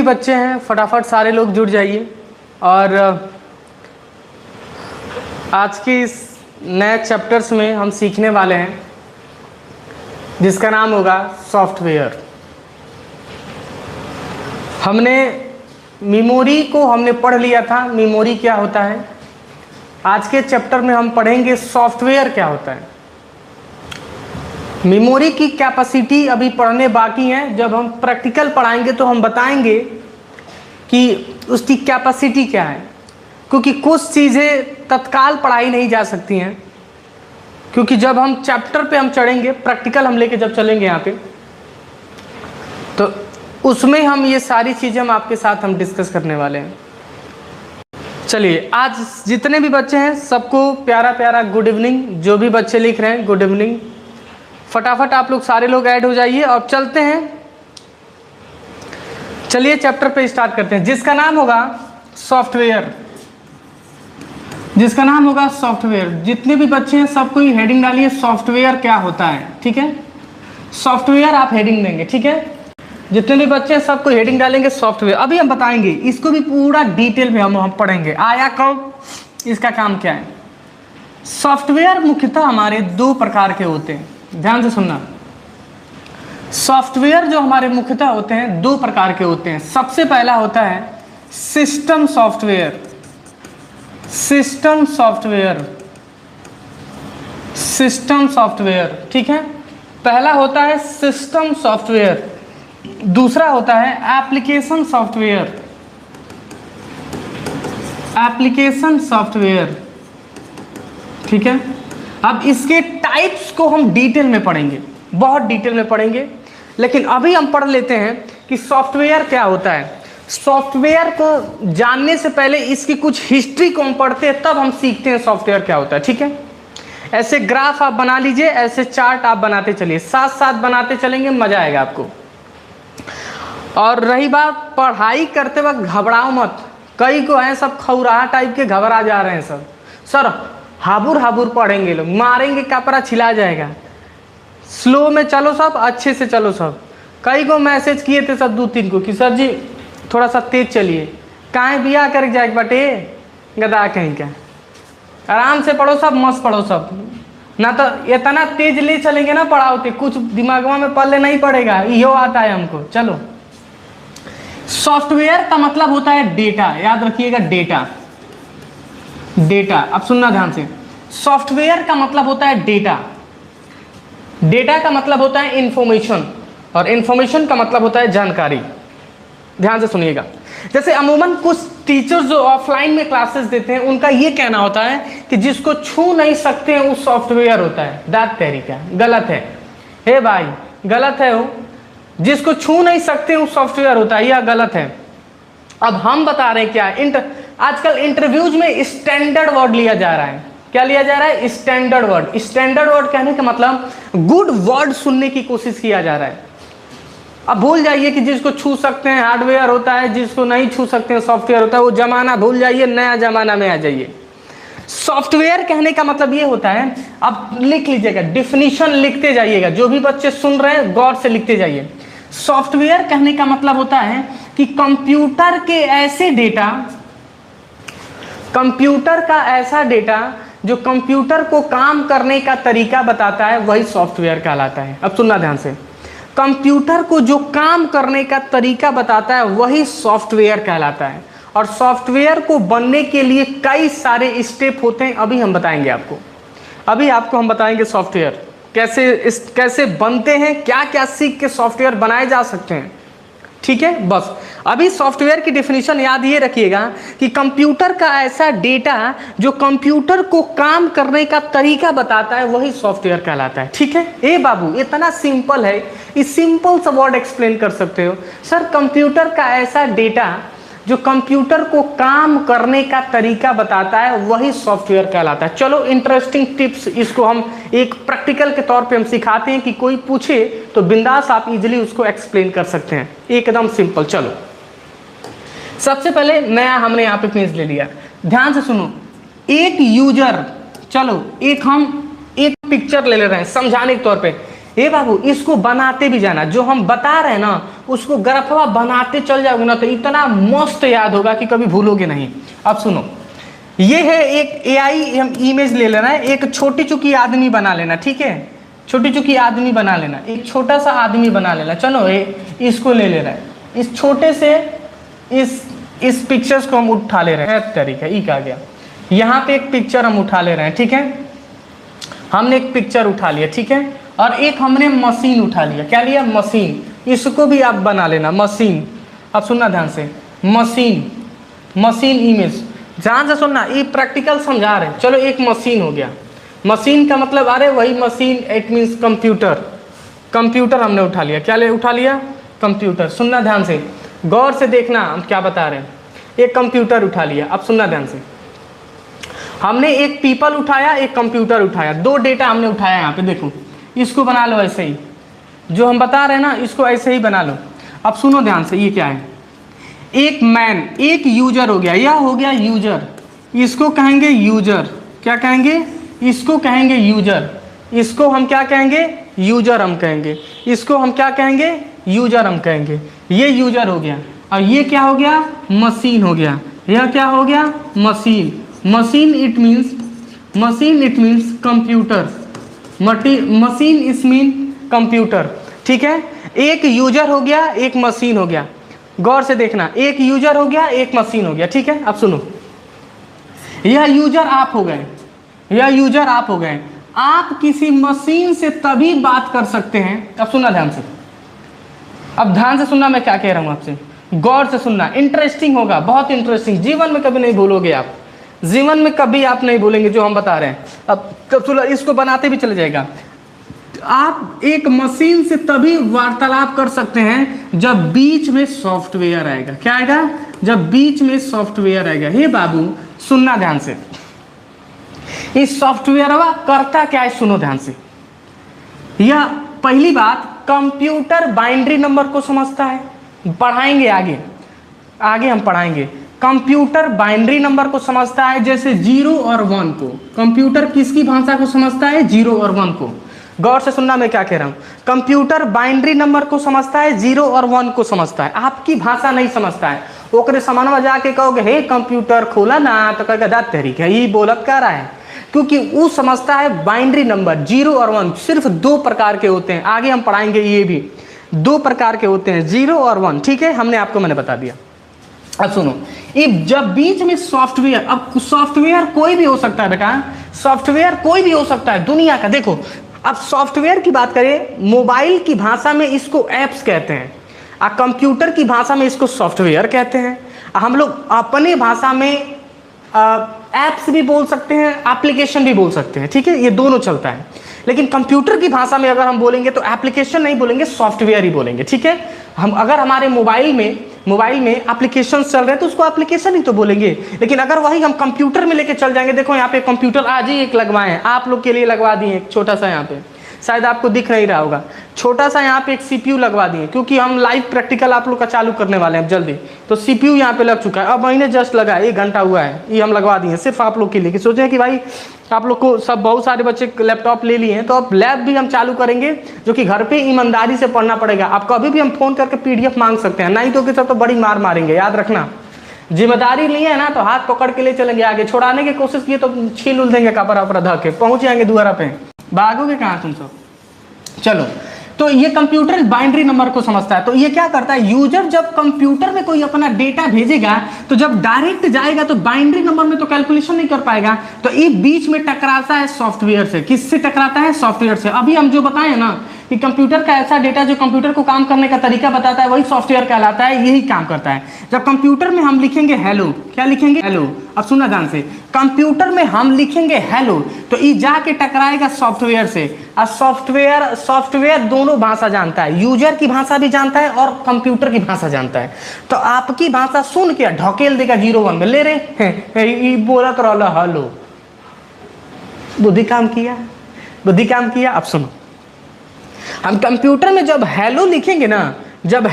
बच्चे हैं फटाफट सारे लोग जुड़ जाइए और आज के इस नए चैप्टर्स में हम सीखने वाले हैं जिसका नाम होगा सॉफ्टवेयर। हमने मेमोरी को पढ़ लिया था, मेमोरी क्या होता है। आज के चैप्टर में हम पढ़ेंगे सॉफ्टवेयर क्या होता है। मेमोरी की कैपेसिटी अभी पढ़ने बाकी है, जब हम प्रैक्टिकल पढ़ाएंगे तो हम बताएंगे कि उसकी कैपेसिटी क्या है, क्योंकि कुछ चीज़ें तत्काल पढ़ाई नहीं जा सकती हैं, क्योंकि जब हम चैप्टर पे हम चढ़ेंगे, प्रैक्टिकल हम लेके जब चलेंगे यहाँ पे, तो उसमें हम ये सारी चीज़ें हम आपके साथ हम डिस्कस करने वाले हैं। चलिए, आज जितने भी बच्चे हैं सबको प्यारा प्यारा गुड इवनिंग। जो भी बच्चे लिख रहे हैं गुड इवनिंग, फटाफट आप लोग सारे लोग ऐड हो जाइए और चलते हैं। चलिए चैप्टर पे स्टार्ट करते हैं जिसका नाम होगा सॉफ्टवेयर। जिसका नाम होगा सॉफ्टवेयर। जितने भी बच्चे हैं सबको ही हेडिंग डालिए, सॉफ्टवेयर क्या होता है। ठीक है, सॉफ्टवेयर आप हेडिंग देंगे। ठीक है, जितने भी बच्चे हैं सबको हेडिंग डालेंगे सॉफ्टवेयर। अभी हम बताएंगे इसको भी पूरा डिटेल में हम पढ़ेंगे, आया कब, इसका काम क्या है। सॉफ्टवेयर मुख्यतः हमारे दो प्रकार के होते हैं, ध्यान से सुनना। सॉफ्टवेयर जो हमारे मुख्यतः होते हैं दो प्रकार के होते हैं। सबसे पहला होता है system software. System software, system software, ठीक है। पहला होता है सिस्टम सॉफ्टवेयर, दूसरा होता है एप्लीकेशन सॉफ्टवेयर। एप्लीकेशन सॉफ्टवेयर, ठीक है। अब इसके टाइप्स को हम डिटेल में पढ़ेंगे, बहुत डिटेल में पढ़ेंगे, लेकिन अभी हम पढ़ लेते हैं कि सॉफ्टवेयर क्या होता है। सॉफ्टवेयर को जानने से पहले इसकी कुछ हिस्ट्री को हम पढ़ते हैं, तब हम सीखते हैं सॉफ्टवेयर क्या होता है। ठीक है, ऐसे ग्राफ आप बना लीजिए, ऐसे चार्ट आप बनाते चलिए, साथ साथ बनाते चलेंगे, मजा आएगा आपको। और रही बात पढ़ाई करते वक्त, घबराओ मत। कई को हैं सब खौराहा टाइप के, घबरा जा रहे हैं सब, सर हाबुर हाबुर पढ़ेंगे लोग, मारेंगे कपड़ा छिला जाएगा। स्लो में चलो सब, अच्छे से चलो सब। कई को मैसेज किए थे सब, 2-3 को, कि सर जी थोड़ा सा तेज चलिए। काहे बिया कर जाए बटे, गदा कहीं का। आराम से पढ़ो सब, मस्त पढ़ो सब, ना तो इतना तेज ले चलेंगे ना पढ़ाओते, कुछ दिमागवा में पल्ले नहीं पड़ेगा। यो आता है हमको। चलो, सॉफ्टवेयर का मतलब होता है डेटा, याद रखिएगा डेटा। डेटा, अब सुनना ध्यान से। सॉफ्टवेयर का मतलब होता है डेटा। डेटा का मतलब होता है इंफॉर्मेशन, और इंफॉर्मेशन का मतलब होता है जानकारी। ध्यान से सुनिएगा। जैसे अमूमन कुछ टीचर्स जो ऑफलाइन में क्लासेस देते हैं, उनका ये कहना होता है कि जिसको छू नहीं सकते हैं वो सॉफ्टवेयर होता है। दैट तरीका गलत है। हे भाई, गलत है वो। जिसको छू नहीं सकते वो सॉफ्टवेयर होता है, यह गलत है। अब हम बता रहे हैं क्या, आजकल इंटरव्यूज में स्टैंडर्ड वर्ड लिया जा रहा है। क्या लिया जा रहा है? Standard word. स्टैंडर्ड वर्ड कहने का मतलब गुड वर्ड सुनने की कोशिश किया जा रहा है। अब भूल जाइए कि जिसको छू सकते हैं हार्डवेयर होता है, जिसको नहीं छू सकते हैं सॉफ्टवेयर होता है। वो जमाना भूल जाइए, नया जमाना में आ जाइए। सॉफ्टवेयर कहने का मतलब ये होता है, अब लिख लीजिएगा, डिफिनीशन लिखते जाइएगा। जो भी बच्चे सुन रहे हैं गौर से लिखते जाइए। सॉफ्टवेयर कहने का मतलब होता है कि कंप्यूटर के ऐसे डेटा, कंप्यूटर का ऐसा डेटा जो कंप्यूटर को काम करने का तरीका बताता है, वही सॉफ्टवेयर कहलाता है। अब सुनना ध्यान से, कंप्यूटर को जो काम करने का तरीका बताता है वही सॉफ्टवेयर कहलाता है। और सॉफ्टवेयर को बनने के लिए कई सारे स्टेप होते हैं, अभी हम बताएंगे आपको। अभी आपको हम बताएंगे सॉफ्टवेयर कैसे बनते हैं, क्या क्या सीख के सॉफ्टवेयर बनाए जा सकते हैं। ठीक है, बस अभी सॉफ्टवेयर की डेफिनेशन याद ये रखिएगा कि कंप्यूटर का ऐसा डेटा जो कंप्यूटर को काम करने का तरीका बताता है, वही सॉफ्टवेयर कहलाता है। ठीक है, ए बाबू, इतना सिंपल है, इस सिंपल सा वर्ड एक्सप्लेन कर सकते हो। सर, कंप्यूटर का ऐसा डेटा जो कंप्यूटर को काम करने का तरीका बताता है, वही सॉफ्टवेयर कहलाता है। चलो, इंटरेस्टिंग टिप्स, इसको हम एक प्रैक्टिकल के तौर पे हम सिखाते हैं कि कोई पूछे तो बिंदास आप इजीली उसको एक्सप्लेन कर सकते हैं, एकदम सिंपल। चलो, सबसे पहले नया हमने यहाँ पे पेज ले लिया, ध्यान से सुनो। एक यूजर, चलो हम एक पिक्चर ले ले रहे हैं समझाने के तौर पे। हे बाबू इसको बनाते भी जाना, जो हम बता रहे हैं ना उसको ग्राफवा बनाते चल जाओगे ना तो इतना मस्त याद होगा कि कभी भूलोगे नहीं। अब सुनो, ये है एक AI हम इमेज ले लेना है, एक छोटी चुकी आदमी बना लेना, ठीक है, छोटी चुकी आदमी बना लेना, एक छोटा सा आदमी बना लेना। चलो इसको ले लेना है, इस छोटे से इस पिक्चर्स को हम उठा ले रहे हैं, तरीका ई आ गया। यहाँ पे एक पिक्चर हम उठा ले रहे हैं, ठीक है, हमने एक पिक्चर उठा लिया, ठीक है, और एक हमने मशीन उठा लिया। क्या लिया? मशीन। इसको भी आप बना लेना, मशीन। अब सुनना ध्यान से, मशीन इमेज ध्यान से सुनना, ये प्रैक्टिकल समझा रहे हैं। चलो एक मशीन हो गया, मशीन का मतलब अरे वही machine, it means computer. Computer हमने उठा लिया, क्या ले उठा लिया? कंप्यूटर। सुनना ध्यान से, गौर से देखना हम क्या बता रहे हैं। एक कंप्यूटर उठा लिया, अब सुनना ध्यान से, हमने एक पीपल उठाया, एक कंप्यूटर उठाया, दो डेटा हमने उठाया। यहाँ पे देखो, इसको बना लो ऐसे ही, जो हम बता रहे हैं ना इसको ऐसे ही बना लो। अब सुनो ध्यान से, ये क्या है? एक मैन, एक यूजर हो गया, यह हो गया यूजर, इसको कहेंगे यूजर। क्या कहेंगे? इसको कहेंगे यूजर। इसको हम क्या कहेंगे? यूजर हम कहेंगे। इसको हम क्या कहेंगे? यूजर हम कहेंगे। ये यूजर हो गया, और ये क्या हो गया? मशीन हो गया। यह क्या हो गया? Machine. Machine it means computer. Machine इस मीन कंप्यूटर, ठीक है। एक यूजर हो गया, एक मशीन हो गया। गौर से देखना, एक यूजर हो गया, एक मशीन हो गया, ठीक है। अब सुनो, यह यूजर आप हो गए, यह यूजर आप हो गए। आप किसी मशीन से तभी बात कर सकते हैं। अब सुनना ध्यान से, अब ध्यान से सुनना मैं क्या कह रहा हूं आपसे, गौर से सुनना, इंटरेस्टिंग होगा, बहुत इंटरेस्टिंग, जीवन में कभी नहीं भूलोगे आप, जीवन में कभी आप नहीं भूलेंगे जो हम बता रहे हैं। अब सुनो, इसको बनाते भी चले जाएगा। आप एक मशीन से तभी वार्तालाप कर सकते हैं जब बीच में सॉफ्टवेयर आएगा। क्या आएगा? जब बीच में सॉफ्टवेयर आएगा। हे बाबू सुनना ध्यान से, इस सॉफ्टवेयर करता क्या है, सुनो ध्यान से। यह पहली बात, कंप्यूटर बाइनरी नंबर को समझता है। पढ़ाएंगे आगे, आगे हम पढ़ाएंगे। कंप्यूटर बाइनरी नंबर को समझता है, जैसे 0 और 1 को। कंप्यूटर किसकी भाषा को समझता है? 0 और 1 को। गौर से सुनना मैं क्या कह रहा हूं, कंप्यूटर बाइनरी नंबर को समझता है, 0 और 1 को समझता है, आपकी भाषा नहीं समझता है। ओकरे सामानवा जाके कहोगे हे कंप्यूटर खोला ना, तो कहेगा दात तरीका ये बोलत कर रहा है, क्योंकि वो समझता है बाइनरी नंबर 0 और 1 सिर्फ 2 प्रकार के होते हैं। आगे हम पढ़ाएंगे, ये भी 2 प्रकार के होते हैं, 0 और 1, ठीक है, मैंने बता दिया। अब सुनो, ये जब बीच में सॉफ्टवेयर, अब सॉफ्टवेयर कोई भी हो सकता है बेटा, सॉफ्टवेयर कोई भी हो सकता है दुनिया का। देखो अब सॉफ्टवेयर की बात करें, मोबाइल की भाषा में इसको ऐप्स कहते हैं, और कंप्यूटर की भाषा में इसको सॉफ्टवेयर कहते हैं। हम लोग अपने भाषा में ऐप्स भी बोल सकते हैं, एप्लीकेशन भी बोल सकते हैं, ठीक है, ये दोनों चलता है। लेकिन कंप्यूटर की भाषा में अगर हम बोलेंगे तो एप्लीकेशन नहीं बोलेंगे, सॉफ्टवेयर ही बोलेंगे, ठीक है। हम अगर हमारे मोबाइल में एप्लीकेशन चल रहे हैं तो उसको एप्लीकेशन ही तो बोलेंगे। लेकिन अगर वही हम कंप्यूटर में लेके चल जाएंगे, देखो यहाँ पे कंप्यूटर आज ही एक लगवाए हैं, आप लोग के लिए लगवा दिए एक छोटा सा, यहाँ पे शायद आपको दिख नहीं रहा होगा, छोटा सा यहाँ पे एक CPU लगवा दिए, क्योंकि हम लाइव प्रैक्टिकल आप लोग का चालू करने वाले हैं जल्दी, तो CPU यहाँ पे लग चुका है। अब महीने जस्ट लगा है, 1 घंटा हुआ है, ये हम लगवा दिए सिर्फ आप लोग के लिए, कि सोचे कि भाई आप लोग को सब बहुत सारे बच्चे लैपटॉप ले लिए हैं, तो अब लैब भी हम चालू करेंगे, जो कि घर पे ईमानदारी से पढ़ना पड़ेगा। आप कभी भी हम फोन करके PDF मांग सकते हैं, नहीं तो कि सब तो बड़ी मार मारेंगे, याद रखना। जिम्मेदारी लिए है ना तो हाथ पकड़ के ले चलेंगे, आगे छोड़ाने की कोशिश किए तो छील उल देंगे, कपड़ा वपड़ा ध के पहुंच जाएंगे द्वारा पे, भागोगे कहाँ तुम सब। चलो, तो ये कंप्यूटर बाइनरी नंबर को समझता है। तो ये क्या करता है, यूजर जब कंप्यूटर में कोई अपना डेटा भेजेगा तो जब डायरेक्ट जाएगा तो बाइनरी नंबर में तो कैलकुलेशन नहीं कर पाएगा, तो ये बीच में टकराता है सॉफ्टवेयर से। किससे टकराता है? सॉफ्टवेयर से। अभी हम जो बताए ना कि कंप्यूटर का ऐसा डेटा जो कंप्यूटर को काम करने का तरीका बताता है, वही सॉफ्टवेयर कहलाता है, यही काम करता है। जब कंप्यूटर में हम लिखेंगे हेलो, क्या लिखेंगे? हेलो। अब सुनना ध्यान से, कंप्यूटर में हम लिखेंगे हेलो तो ये जाके टकराएगा सॉफ्टवेयर से। और सॉफ्टवेयर दोनों भाषा जानता है, यूजर की भाषा भी जानता है और कंप्यूटर की भाषा जानता है। तो आपकी भाषा सुन के ढकेल देगा 0-1 में, ले रहे बोलत रहा हेलो, बुद्धि काम किया। अब सुनो, हम कंप्यूटर में जब हेलो लिखेंगे ना, जब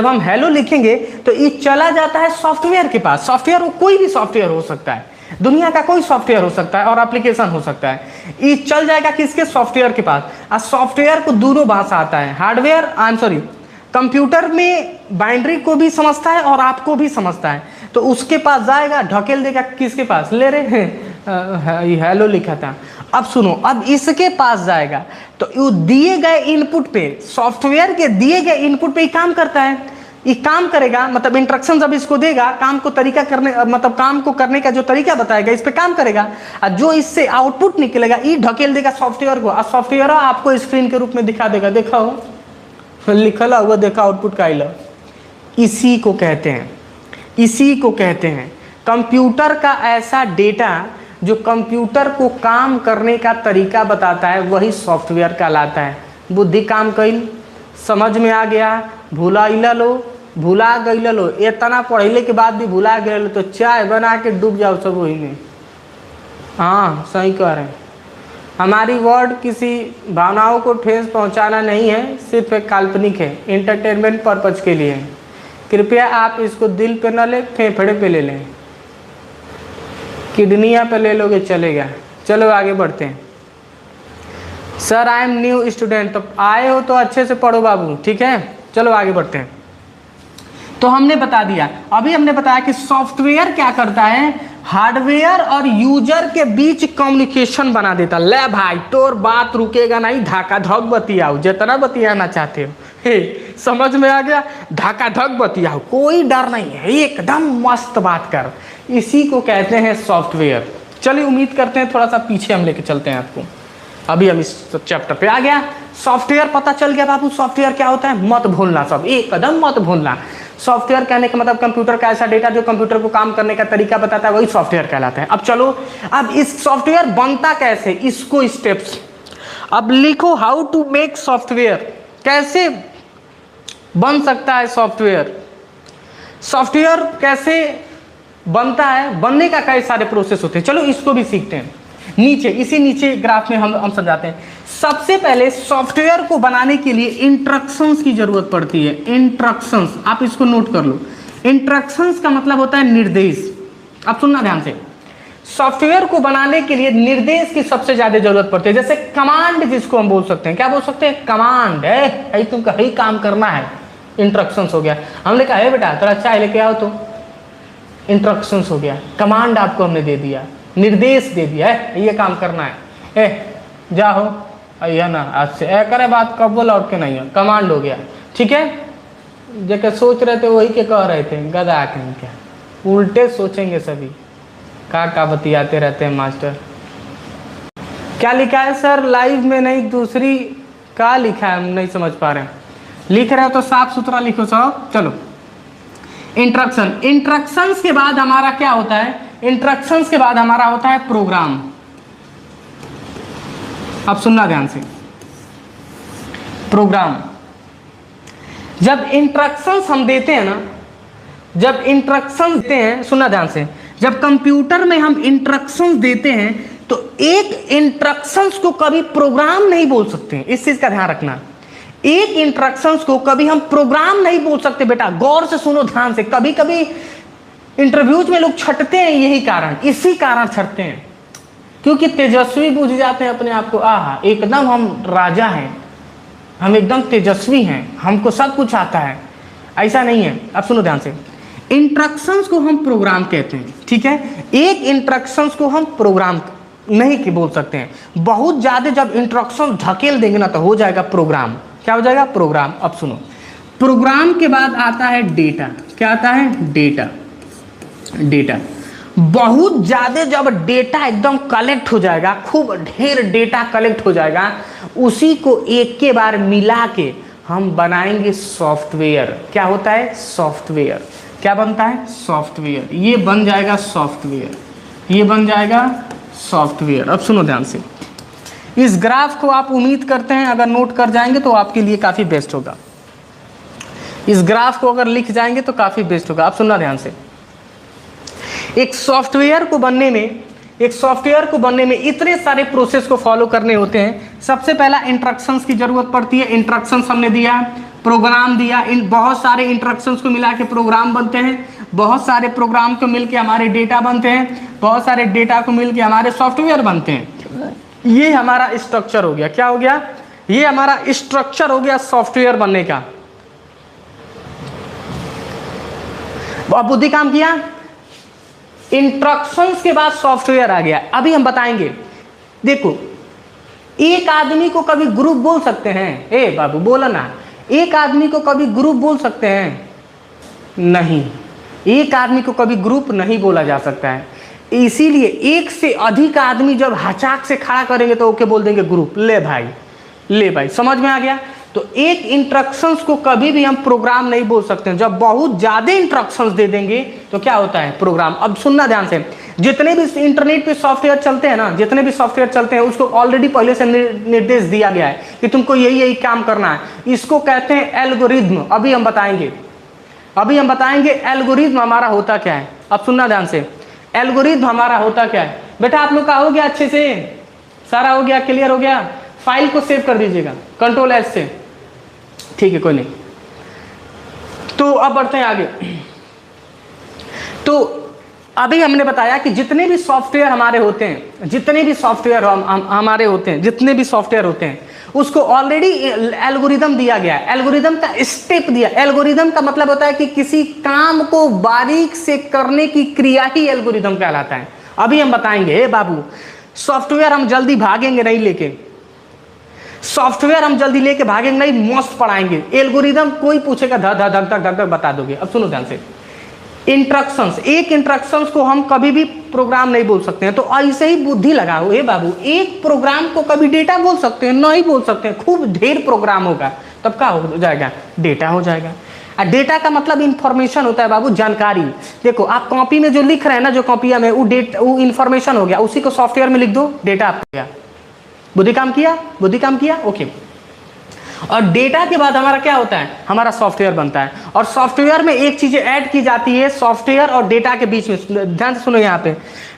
हम हेलो लिखेंगे तो ये चला जाता है सॉफ्टवेयर के पास। सॉफ्टवेयर वो कोई भी सॉफ्टवेयर हो सकता है, दुनिया का कोई सॉफ्टवेयर हो सकता है और एप्लीकेशन हो सकता है, ये चल जाएगा किसके, सॉफ्टवेयर के पास। और सॉफ्टवेयर को दूरों भाषा आता है, hardware I am sorry computer में बाइनरी को भी समझता है और आपको भी समझता है, तो उसके पास जाएगा, ढकेल देगा किसके पास, ले रहे हेलो लिखा था। अब सुनो, अब इसके पास जाएगा तो वो दिए गए इनपुट पे, सॉफ्टवेयर के दिए गए इनपुट पे ही काम करता है, ये काम करेगा, मतलब इंस्ट्रक्शन जब इसको देगा काम को तरीका करने, मतलब काम को करने का जो तरीका बताएगा इस पे काम करेगा, और जो इससे आउटपुट निकलेगा ये ढकेल देगा सॉफ्टवेयर को, और सॉफ्टवेयर आपको स्क्रीन के रूप में दिखा देगा, देखा हो लिखा हुआ देखा आउटपुट का आइला। इसी को कहते हैं, इसी को कहते हैं कंप्यूटर का ऐसा डेटा जो कंप्यूटर को काम करने का तरीका बताता है, वही सॉफ्टवेयर कहलाता है। बुद्धि काम कइल, समझ में आ गया, भुला गई लो, इतना पढ़ले के बाद भी भुला गए लो तो चाय बना के डूब जाओ सब वही में। हाँ सही कह रहे हैं, हमारी वर्ड किसी भावनाओं को ठेस पहुंचाना नहीं है, सिर्फ एक काल्पनिक है, एंटरटेनमेंट पर्पज के लिए। कृपया आप इसको दिल पे न ले, फेफड़े पे ले लें, किडनियाँ पे ले लोगे चलेगा। चलो आगे बढ़ते हैं। Sir I am new student, तो आए हो तो अच्छे से पढ़ो बाबू, ठीक है। चलो आगे बढ़ते हैं। तो हमने बता दिया, अभी हमने बताया कि सॉफ्टवेयर क्या करता है, हार्डवेयर और यूजर के बीच कम्युनिकेशन बना देता। ले भाई तोर बात रुकेगा नहीं, धाका धक बतियाओ, जितना बतियाना चाहते हो। समझ में आ गया, धाका धक बतियाओ, कोई डर नहीं है, एकदम मस्त बात कर, इसी को कहते हैं सॉफ्टवेयर। चलिए उम्मीद करते हैं थोड़ा सा पीछे हम लेके चलते हैं आपको। अभी हम इस चैप्टर पे आ गया, सॉफ्टवेयर पता चल गया बाबू, सॉफ्टवेयर क्या होता है, मत भूलना, सब एकदम मत भूलना। सॉफ्टवेयर कहने का मतलब कंप्यूटर का ऐसा डेटा जो कंप्यूटर को काम करने का तरीका बताता है, वही सॉफ्टवेयर कहलाता है। अब चलो, अब इस सॉफ्टवेयर बनता कैसे, इसको स्टेप्स अब लिखो। हाउ टू मेक सॉफ्टवेयर, कैसे बन सकता है सॉफ्टवेयर, सॉफ्टवेयर कैसे बनता है, बनने का कई सारे प्रोसेस होते हैं। चलो इसको भी सीखते हैं। नीचे इसी नीचे ग्राफ में हम समझाते हैं। सबसे पहले सॉफ्टवेयर को बनाने के लिए इंस्ट्रक्शंस की जरूरत पड़ती है। इंस्ट्रक्शंस, आप इसको नोट कर लो। इंस्ट्रक्शंस का मतलब होता है निर्देश। अब सुनना ध्यान से, सॉफ्टवेयर को बनाने के लिए निर्देश की सबसे ज्यादा जरूरत पड़ती है। जैसे कमांड, जिसको हम बोल सकते हैं, क्या बोल सकते हैं, कमांड है, तुमको ही काम करना है, इंस्ट्रक्शंस हो गया। हमने कहा है बेटा थोड़ा चाय लेके आओ, तो इंस्ट्रक्शंस हो गया, कमांड आपको हमने दे दिया, निर्देश दे दिया है, ये काम करना है, जाओ अया ना आज से करे बात, कब लौट के नहीं है, कमांड हो गया, ठीक है। जैसे सोच रहे थे वही के कह रहे थे, गधा कहीं क्या, उल्टे सोचेंगे सभी, का बतियाते रहते हैं मास्टर। क्या लिखा है सर लाइव में, नहीं दूसरी क्या लिखा है, हम नहीं समझ पा रहे हैं। लिख रहे हो तो साफ सुथरा लिखो सब। चलो इंस्ट्रक्शन, इंस्ट्रक्शंस के बाद हमारा क्या होता है, इंस्ट्रक्शंस के बाद हमारा होता है प्रोग्राम। अब सुनना ध्यान से, प्रोग्राम, जब इंस्ट्रक्शंस हम देते हैं ना, जब इंस्ट्रक्शंस देते हैं, सुनना ध्यान से, जब कंप्यूटर में हम इंस्ट्रक्शंस देते हैं तो एक इंस्ट्रक्शंस को कभी प्रोग्राम नहीं बोल सकते, इस चीज का ध्यान रखना। एक इंस्ट्रक्शंस को कभी हम प्रोग्राम नहीं बोल सकते बेटा, गौर से सुनो ध्यान से। कभी कभी इंटरव्यूज में लोग छटते हैं, यही कारण, इसी कारण छटते हैं, क्योंकि तेजस्वी बुझ जाते हैं अपने आप को, आहा एकदम हम राजा हैं, हम एकदम तेजस्वी हैं, हमको सब कुछ आता है, ऐसा नहीं है। अब सुनो ध्यान से, इंस्ट्रक्शंस को हम प्रोग्राम कहते हैं, ठीक है। एक इंस्ट्रक्शंस को हम प्रोग्राम नहीं की बोल सकते हैं, बहुत ज्यादा जब इंस्ट्रक्शन धकेल देंगे ना तो हो जाएगा प्रोग्राम। क्या हो जाएगा, प्रोग्राम। अब सुनो, प्रोग्राम के बाद आता है डेटा। क्या आता है, डेटा। डेटा बहुत ज्यादा जब डेटा एकदम कलेक्ट हो जाएगा, खूब ढेर डेटा कलेक्ट हो जाएगा, उसी को एक के बार मिला के हम बनाएंगे सॉफ्टवेयर। क्या होता है, सॉफ्टवेयर। क्या बनता है, सॉफ्टवेयर। ये बन जाएगा सॉफ्टवेयर, ये बन जाएगा सॉफ्टवेयर। अब सुनो ध्यान से, इस ग्राफ को आप उम्मीद करते हैं अगर नोट कर जाएंगे तो आपके लिए काफी बेस्ट होगा। इस ग्राफ को अगर लिख जाएंगे तो काफी बेस्ट होगा। आप सुनना ध्यान से, एक सॉफ्टवेयर को बनने में इतने सारे प्रोसेस को फॉलो करने होते हैं। सबसे पहला इंस्ट्रक्शंस की जरूरत पड़ती है, इंस्ट्रक्शंस हमने दिया, प्रोग्राम दिया, इन बहुत सारे इंस्ट्रक्शंस को मिला के प्रोग्राम बनते हैं, बहुत सारे प्रोग्राम को मिलके हमारे डेटा बनते हैं, बहुत सारे डेटा को मिलके हमारे सॉफ्टवेयर बनते हैं। ये हमारा स्ट्रक्चर हो गया। क्या हो गया? ये हमारा स्ट्रक्चर हो गया सॉफ्टवेयर बनने का। अब बुद्धि काम किया, इंस्ट्रक्शंस के बाद सॉफ्टवेयर आ गया। अभी हम बताएंगे। देखो, एक आदमी को कभी ग्रुप बोल सकते हैं? ए बाबू बोला ना, एक आदमी को कभी ग्रुप बोल सकते हैं? नहीं, एक आदमी को कभी ग्रुप नहीं बोला जा सकता है। इसीलिए एक से अधिक आदमी जब हचाक से खड़ा करेंगे तो ओके बोल देंगे ग्रुप। ले भाई, समझ में आ गया? तो एक इंस्ट्रक्शंस को कभी भी हम प्रोग्राम नहीं बोल सकते हैं। जब बहुत ज्यादा इंस्ट्रक्शंस दे देंगे तो क्या होता है? प्रोग्राम। अब सुनना ध्यान से, जितने भी इंटरनेट पे सॉफ्टवेयर चलते हैं ना, जितने भी सॉफ्टवेयर चलते हैं उसको ऑलरेडी पहले से निर्देश दिया गया है कि तुमको यही काम करना है। इसको कहते हैं एल्गोरिथ्म। अभी हम बताएंगे एल्गोरिथ्म हमारा होता क्या है। अब सुनना ध्यान से, एल्गोरिथ्म हमारा होता क्या है। बेटा आप लोग का हो गया अच्छे से? सारा हो गया? क्लियर हो गया? फाइल को सेव कर दीजिएगा Ctrl+S से, ठीक है, कोई नहीं। तो अब बढ़ते हैं आगे। तो अभी हमने बताया कि जितने भी सॉफ्टवेयर हमारे होते हैं, जितने भी सॉफ्टवेयर होते हैं उसको ऑलरेडी एल्गोरिदम दिया गया है। एल्गोरिदम का स्टेप दिया। एल्गोरिदम का मतलब होता है कि किसी काम को बारीक से करने की क्रिया ही एल्गोरिदम कहलाता है। अभी हम बताएंगे। हे बाबू, सॉफ्टवेयर हम जल्दी भागेंगे नहीं लेके, सॉफ्टवेयर हम जल्दी लेके भागेंगे नहीं, मस्त पढ़ाएंगे। एल्गोरिदम कोई पूछेगा धक धक धक धक बता दोगे। अब सुनो ध्यान से, इंस्ट्रक्शंस, एक इंस्ट्रक्शंस को हम कभी भी प्रोग्राम नहीं बोल सकते हैं। तो ऐसे ही बुद्धि लगाओ। हे बाबू, एक प्रोग्राम को कभी डेटा बोल सकते हैं? नहीं बोल सकते हैं। खूब ढेर प्रोग्राम होगा तब क्या हो जाएगा? डेटा हो जाएगा। और डेटा का मतलब इंफॉर्मेशन होता है बाबू, जानकारी। देखो आप कॉपी में जो लिख रहे हैं ना, जो कॉपिया में, वो इंफॉर्मेशन हो गया, उसी को सॉफ्टवेयर में लिख दो, डेटा हो गया। बुद्धि काम किया, ओके। और डेटा के बाद हमारा क्या होता है? हमारा सॉफ्टवेयर बनता है। और सॉफ्टवेयर में एक चीज ऐड की जाती है सॉफ्टवेयर और डेटा के बीच में। ध्यान से सुनो, यहाँ पे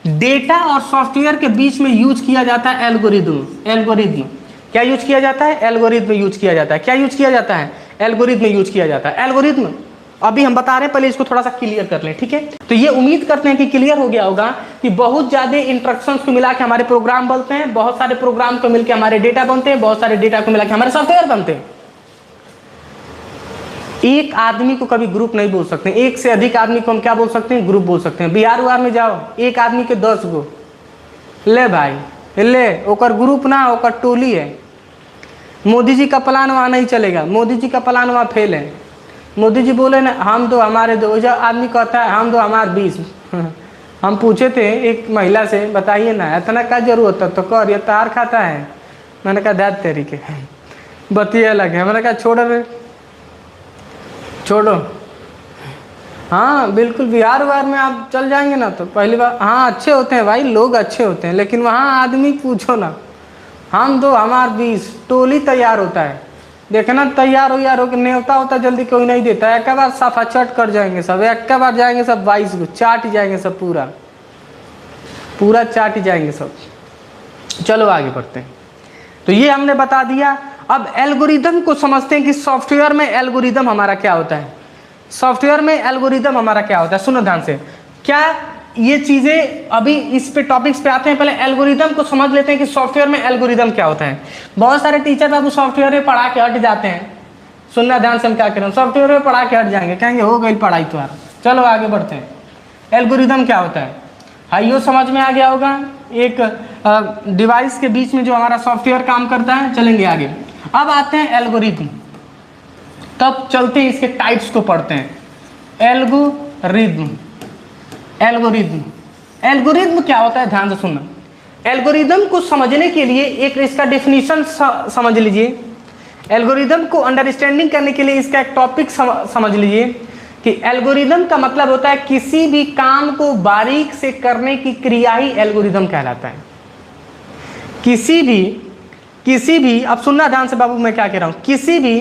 डेटा और सॉफ्टवेयर के बीच में यूज किया जाता है एल्गोरिदम। क्या यूज किया जाता है? एल्गोरिदम यूज किया जाता है। क्या यूज किया जाता है? एल्गोरिदम यूज किया जाता है। एल्गोरिदम अभी हम बता रहे हैं, पहले इसको थोड़ा सा क्लियर कर लें, ठीक है? तो ये उम्मीद करते हैं कि क्लियर हो गया होगा कि बहुत ज्यादा इंस्ट्रक्शंस को मिला के हमारे प्रोग्राम बनते हैं, बहुत सारे प्रोग्राम को मिलकर हमारे डेटा बनते हैं, बहुत सारे डेटा को मिला के हमारे सॉफ्टवेयर बनते हैं। एक आदमी को कभी ग्रुप नहीं बोल सकते, एक से अधिक आदमी को हम क्या बोल सकते हैं? ग्रुप बोल सकते हैं। बिहार में जाओ, एक आदमी के 10 गो। ले भाई, ले ओकर ग्रुप ना, ओकर टोली है। मोदी जी का प्लान वहां नहीं चलेगा, मोदी जी का प्लान वहां फेल है। मोदी जी बोले ना, हम दो हमारे दो। जब आदमी कहता है हम दो हमारे 20। हम पूछे थे एक महिला से, बताइए ना इतना क्या जरूरत है? तो कह रही है तार खाता है। मैंने कहा दाद तेरी के बतिया लगे। मैंने कहा छोड़ो। हाँ बिल्कुल, बिहार में आप चल जाएंगे ना तो पहली बार, हाँ अच्छे होते हैं भाई, लोग अच्छे होते हैं, लेकिन वहाँ आदमी पूछो ना, हम दो हमारे 20। टोली तैयार होता है, देखना तैयार हो कि न्योता होता जल्दी कोई नहीं देता। एक बार सफा चट कर जाएंगे सब, एक बार जाएंगे सब 22 को चाट ही जाएंगे सब, पूरा चाट ही जाएंगे सब। चलो आगे बढ़ते हैं। तो ये हमने बता दिया। अब एल्गोरिदम को समझते हैं कि सॉफ्टवेयर में एल्गोरिदम हमारा क्या होता है। सॉफ्टवेयर में एल्गोरिदम हमारा क्या होता है, सुनो ध्यान से। क्या ये चीजें, अभी इस पे टॉपिक्स पे आते हैं, पहले एल्गोरिदम को समझ लेते हैं कि सॉफ्टवेयर में एल्गोरिदम क्या होता है। बहुत सारे टीचर बाबू सॉफ्टवेयर में पढ़ा के हट जाते हैं। सुनना ध्यान से, हम क्या करें, सॉफ्टवेयर में पढ़ा के हट जाएंगे, कहेंगे हो गई पढ़ाई तुम्हारा। चलो आगे बढ़ते हैं। एल्गोरिदम क्या होता है? हाइयो समझ में आ गया होगा, एक डिवाइस के बीच में जो हमारा सॉफ्टवेयर काम करता है। चलेंगे आगे। अब आते हैं एल्गोरिदम, तब चलते हैं इसके टाइप्स को पढ़ते हैं। एल्गोरिदम क्या होता है, ध्यान से सुनना। एल्गोरिदम को समझने के लिए एक इसका डेफिनेशन समझ लीजिए। एल्गोरिदम को अंडरस्टैंडिंग करने के लिए इसका एक टॉपिक समझ लीजिए कि एल्गोरिदम का मतलब होता है किसी भी काम को बारीक से करने की क्रिया ही एल्गोरिदम कहलाता है। किसी भी अब सुनना ध्यान से बाबू, मैं क्या कह रहा हूं, किसी भी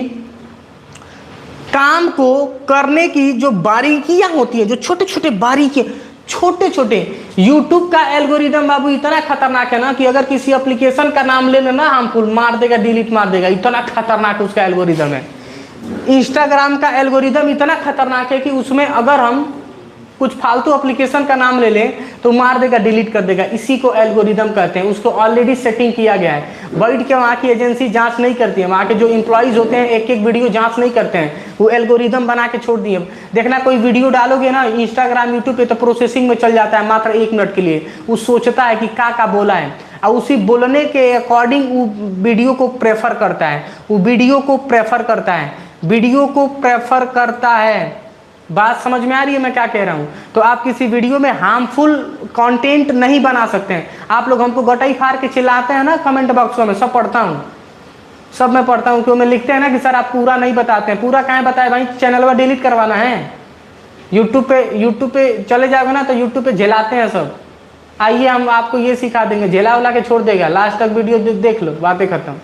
काम को करने की जो बारीकियां होती है, जो छोटे छोटे यूट्यूब का एल्गोरिदम बाबू इतना खतरनाक है ना कि अगर किसी एप्लीकेशन का नाम ले लेना, हम मार देगा, डिलीट मार देगा, इतना खतरनाक उसका एल्गोरिदम है। इंस्टाग्राम का एल्गोरिदम इतना खतरनाक है कि उसमें अगर हम कुछ फालतू एप्लीकेशन का नाम ले लें तो मार देगा, डिलीट कर देगा। इसी को एल्गोरिदम कहते हैं। उसको ऑलरेडी सेटिंग किया गया है। बैठ के वहाँ की एजेंसी जांच नहीं करती है, वहाँ के जो एम्प्लॉइज होते हैं एक एक वीडियो जांच नहीं करते हैं, वो एल्गोरिदम बना के छोड़ दिए। देखना कोई वीडियो डालोगे ना इंस्टाग्राम यूट्यूब पे तो प्रोसेसिंग में चल जाता है मात्र 1 मिनट के लिए। वो सोचता है कि का बोला है और उसी बोलने के अकॉर्डिंग वो वीडियो को प्रेफर करता है, वो वीडियो को प्रेफर करता है, वीडियो को प्रेफर करता है। बात समझ में आ रही है मैं क्या कह रहा हूं? तो आप किसी वीडियो में हार्मफुल कंटेंट नहीं बना सकते हैं। आप लोग हमको गटाई फाड़ के चिल्लाते हैं ना कमेंट बॉक्स में, सब पढ़ता हूं, सब मैं पढ़ता हूं। क्यों मैं लिखते हैं ना कि सर आप पूरा नहीं बताते हैं। पूरा कहाँ बताए भाई? चैनल पर डिलीट करवाना है। यूट्यूब पे चले जाओगे ना तो यूट्यूब पे झेलाते हैं सब। आइए हम आपको ये सिखा देंगे, झेला उला के छोड़ देगा। लास्ट तक वीडियो देख लो, बातें खत्म।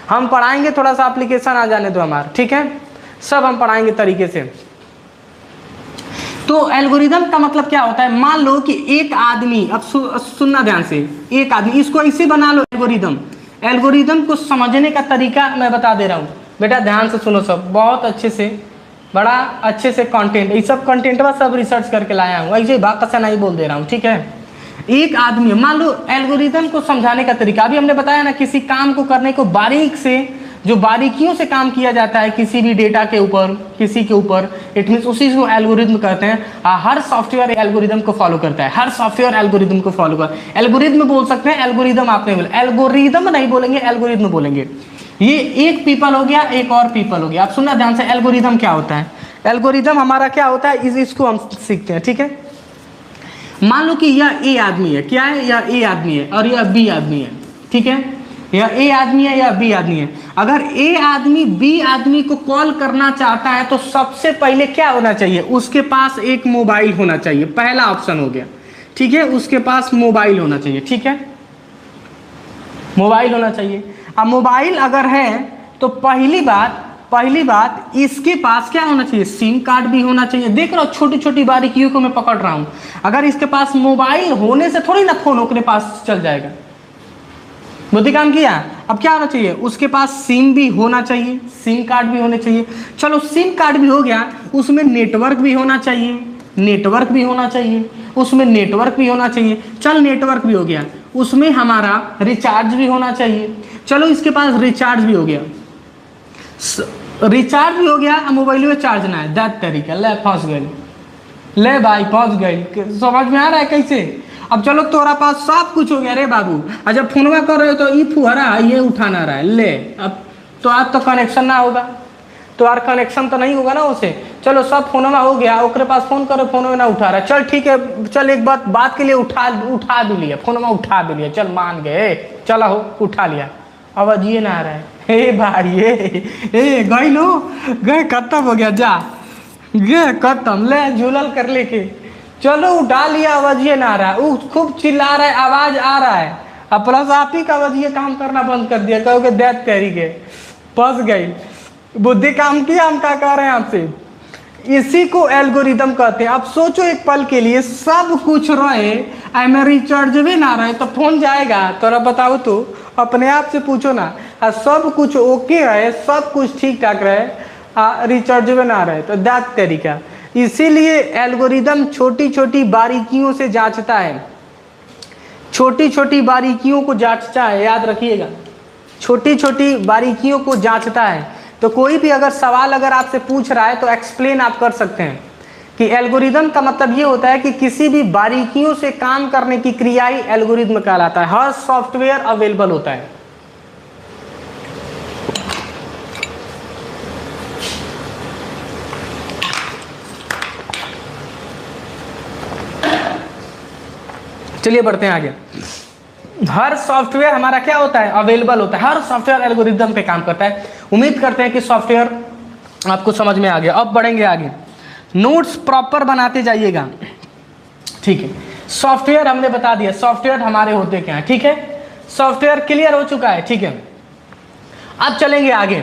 हम पढ़ाएंगे, थोड़ा सा एप्लीकेशन आ जाने दो हमारा, ठीक है? सब हम पढ़ाएंगे तरीके से। तो एल्गोरिदम का मतलब क्या होता है? मान लो कि एक आदमी, अब सुनना ध्यान से, एक आदमी, इसको ऐसे बना लो एल्गोरिदम को समझने का तरीका मैं बता दे रहा हूँ। बेटा ध्यान से सुनो सब, बहुत अच्छे से, बड़ा अच्छे से कंटेंट, ये सब कंटेंट में सब रिसर्च करके लाया हूँ, ऐसे बात नहीं बोल दे रहा हूँ, ठीक है? एक आदमी, मान लो एल्गोरिदम को समझाने का तरीका, अभी हमने बताया ना किसी काम को करने को बारीक से, जो बारीकियों से काम किया जाता है किसी भी डेटा के ऊपर, किसी के ऊपर, इट मीन्स उसी को एल्गोरिदम कहते हैं। हर सॉफ्टवेयर एल्गोरिदम को फॉलो करता है, हर सॉफ्टवेयर एल्गोरिदम को फॉलो करता है। एल्गोरिदम बोल सकते हैं, एल्गोरिदम आप नहीं बोले, एल्गोरिदम नहीं बोलेंगे, एल्गोरिदम बोलेंगे। ये एक पीपल हो गया, एक और पीपल हो गया। आप सुनना ध्यान से, एल्गोरिदम क्या होता है? एल्गोरिदम हमारा क्या होता है इसको हम सीखते हैं, ठीक है? मान लो कि यह ए आदमी है, क्या है? यह ए आदमी है और यह बी आदमी है, ठीक है? यह ए आदमी है या बी आदमी है। अगर ए आदमी बी आदमी को कॉल करना चाहता है तो सबसे पहले क्या होना चाहिए? उसके पास एक मोबाइल होना चाहिए, पहला ऑप्शन हो गया, ठीक है? उसके पास मोबाइल होना चाहिए, ठीक है? मोबाइल होना चाहिए। अब मोबाइल अगर है तो पहली बात इसके पास क्या होना चाहिए? सिम कार्ड भी होना चाहिए। देख रहा हो छोटी छोटी बारीकियों को मैं पकड़ रहा हूं। अगर इसके पास मोबाइल होने से थोड़ी ना फोन अपने पास चल जाएगा। बुद्धि काम किया? अब क्या होना चाहिए? उसके पास सिम भी होना चाहिए, सिम कार्ड भी होने चाहिए। चलो सिम कार्ड भी हो गया, उसमें नेटवर्क भी होना चाहिए, नेटवर्क भी होना चाहिए, उसमें नेटवर्क भी होना चाहिए। चल नेटवर्क भी हो गया, उसमें हमारा रिचार्ज भी होना चाहिए। चलो इसके पास रिचार्ज भी हो गया, रिचार्ज भी हो गया, मोबाइल में चार्ज ना है, दैट तरीका। ले फंस गई, ले भाई फंस गई। समझ में आ रहा है कैसे? अब चलो तोरा पास सब कुछ हो गया रे बाबू, और जब फोनवा कर रहे हो तो ये फुहरा ये उठाना रहा है, ले अब तो आज तो कनेक्शन ना होगा, तो यार कनेक्शन तो नहीं होगा ना उसे। चलो सब फोनवा हो गया, ओकरे पास फोन करो, फोन में ना उठा रहा है। चल ठीक है, चल एक बात के लिए उठा भी लिया, फोनवा उठा भी लिया, चल मान गए, चला हो उठा लिया, आवाज ये ना आ रहा है। हे भाई ए गई लो, गए खत्म हो गया, जा गए खत्म, ले झूलल कर लेके चलो उठा लिया, आवाज ये ना आ रहा है। वो खूब चिल्ला रहा है, आवाज आ रहा है, अब प्लस आप ही का आवाज ये काम करना बंद कर दिया, कहोगे दैट करी गए, फंस गई। बुद्धि काम किया, हम क्या कह रहे हैं आपसे? इसी को एल्गोरिदम कहते हैं। अब सोचो एक पल के लिए, सब कुछ रहे में रिचार्ज भी ना रहे तो फोन जाएगा? तोरा बताओ तो, अपने आप से पूछो ना। सब कुछ ओके रहे, सब कुछ ठीक ठाक रहे, रिचार्ज भी ना रहे तो दैट तरीका। इसीलिए एल्गोरिदम छोटी छोटी बारीकियों से जांचता है, छोटी छोटी बारीकियों को जांचता है, याद रखिएगा, छोटी छोटी बारीकियों को जांचता है। तो कोई भी अगर सवाल अगर आपसे पूछ रहा है तो एक्सप्लेन आप कर सकते हैं कि एल्गोरिदम का मतलब ये होता है कि किसी भी बारीकियों से काम करने की क्रिया ही एल्गोरिदम कहलाता है। हर सॉफ्टवेयर अवेलेबल होता है। चलिए बढ़ते हैं आगे। हर सॉफ्टवेयर हमारा क्या होता है? अवेलेबल होता है। हर सॉफ्टवेयर एल्गोरिदम पे काम करता है। उम्मीद करते हैं कि सॉफ्टवेयर आपको समझ में आ गया। अब बढ़ेंगे आगे, नोट्स प्रॉपर बनाते जाइएगा, ठीक है? सॉफ्टवेयर हमने बता दिया, सॉफ्टवेयर हमारे होते क्या है, ठीक है? सॉफ्टवेयर क्लियर हो चुका है, ठीक है? अब चलेंगे आगे।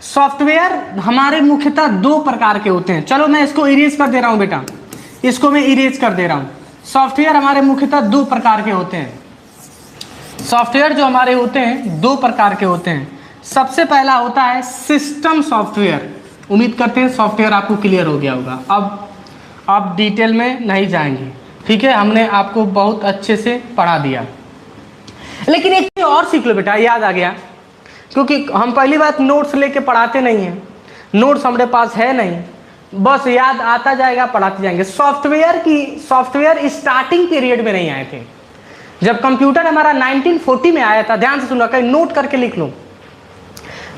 सॉफ्टवेयर हमारे मुख्यतः दो प्रकार के होते हैं। चलो मैं इसको इरेज कर दे रहा हूं बेटा, इसको मैं इरेज कर दे रहा हूं। सॉफ्टवेयर हमारे मुख्यतः दो प्रकार के होते हैं। सॉफ्टवेयर जो हमारे होते हैं दो प्रकार के होते हैं। सबसे पहला होता है सिस्टम सॉफ्टवेयर, उम्मीद करते हैं सॉफ्टवेयर आपको क्लियर हो गया होगा। अब आप डिटेल में नहीं जाएंगे, ठीक है, हमने आपको बहुत अच्छे से पढ़ा दिया। लेकिन एक चीज और सीख लो बेटा, याद आ गया, क्योंकि हम पहली बात नोट्स लेके पढ़ाते नहीं हैं, नोट्स हमारे पास है नहीं, बस याद आता जाएगा, पढ़ाते जाएंगे। सॉफ्टवेयर स्टार्टिंग पीरियड में नहीं आए थे। जब कंप्यूटर हमारा 1940 में आया था, ध्यान से सुनो, कहीं नोट करके लिख लो,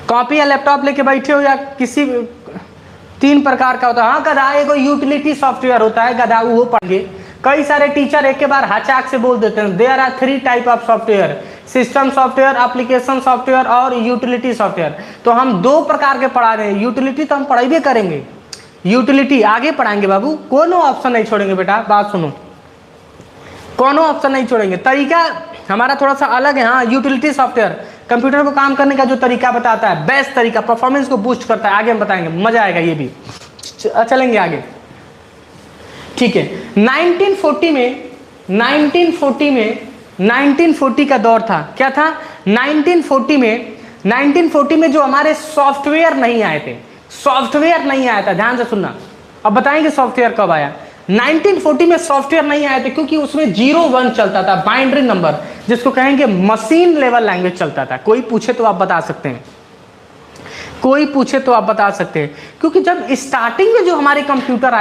कॉपी या लैपटॉप लेके बैठे हो या किसी 3 प्रकार का होता है। हाँ गधा, एगो यूटिलिटी सॉफ्टवेयर होता है गधा, वो पढ़ेंगे। कई सारे टीचर एक के बार हचाक से बोल देते हैं, there are 3 type of software, system software, application software और यूटिलिटी सॉफ्टवेयर। तो हम 2 प्रकार के पढ़ा रहे हैं। यूटिलिटी तो हम पढ़ाई करेंगे, यूटिलिटी आगे पढ़ाएंगे बाबू, कोनो ऑप्शन नहीं छोड़ेंगे बेटा, बात सुनो, कोनो ऑप्शन नहीं छोड़ेंगे। तरीका हमारा थोड़ा सा अलग है। हाँ, यूटिलिटी सॉफ्टवेयर कंप्यूटर को काम करने का जो तरीका बताता है, बेस्ट तरीका, परफॉर्मेंस को बूस्ट करता है, आगे हम बताएंगे, मजा आएगा ये भी। चलेंगे आगे, ठीक है। 1940 का दौर था, क्या था 1940 में जो हमारे सॉफ्टवेयर नहीं आए थे, सॉफ्टवेयर नहीं आया था, ध्यान से सुनना। अब बताएंगे सॉफ्टवेयर कब आया। 1940 में सॉफ्टवेयर नहीं आए थे क्योंकि उसमें 0-1 चलता था, बाइनरी नंबर, जिसको कहेंगे मशीन लेवल लैंग्वेज चलता था। कोई पूछे तो आप बता सकते हैं, कोई पूछे तो आप बता सकते हैं, क्योंकि जब स्टार्टिंग में जो हमारे कंप्यूटर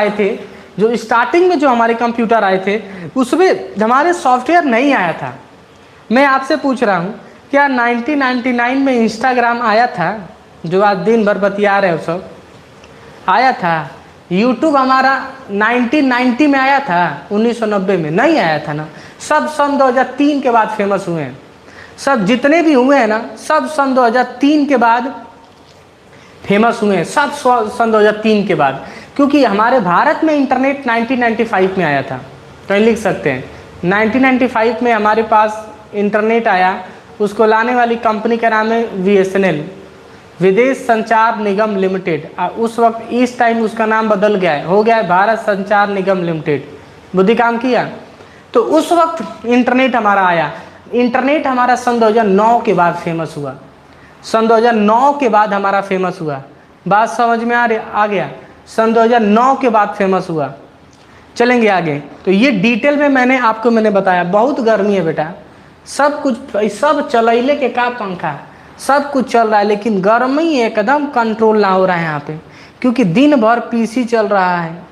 आए थे, उसमें हमारे सॉफ्टवेयर नहीं आया था। मैं आपसे पूछ रहा हूँ, क्या 1999 में इंस्टाग्राम आया था, जो आज दिन भर बतिया रहे हो सब, आया था? यूट्यूब हमारा 1990 में आया था, 1990 में नहीं आया था ना। सब सन 2003 के बाद फेमस हुए हैं, सब जितने भी हुए हैं ना, सब सन 2003 के बाद फेमस हुए हैं, सब सन 2003 के बाद, क्योंकि हमारे भारत में इंटरनेट 1995 में आया था। कहीं लिख सकते हैं 1995 में हमारे पास इंटरनेट आया, उसको लाने वाली कंपनी का नाम है BSNL, विदेश संचार निगम लिमिटेड। उस वक्त इस टाइम उसका नाम बदल गया है, हो गया है भारत संचार निगम लिमिटेड। बुद्धि काम किया। तो उस वक्त इंटरनेट हमारा आया। इंटरनेट हमारा सन 2009 के बाद फेमस हुआ, सन 2009 के बाद हमारा फेमस हुआ। बात समझ में आ गया? सन 2009 के बाद फेमस हुआ। चलेंगे आगे। तो ये डिटेल में मैंने बताया। बहुत गर्मी है बेटा, सब कुछ, सब चलैले के का पंखा, सब कुछ चल रहा है, लेकिन गर्मी एकदम कंट्रोल ना हो रहा है यहाँ पे, क्योंकि दिन भर PC चल रहा है।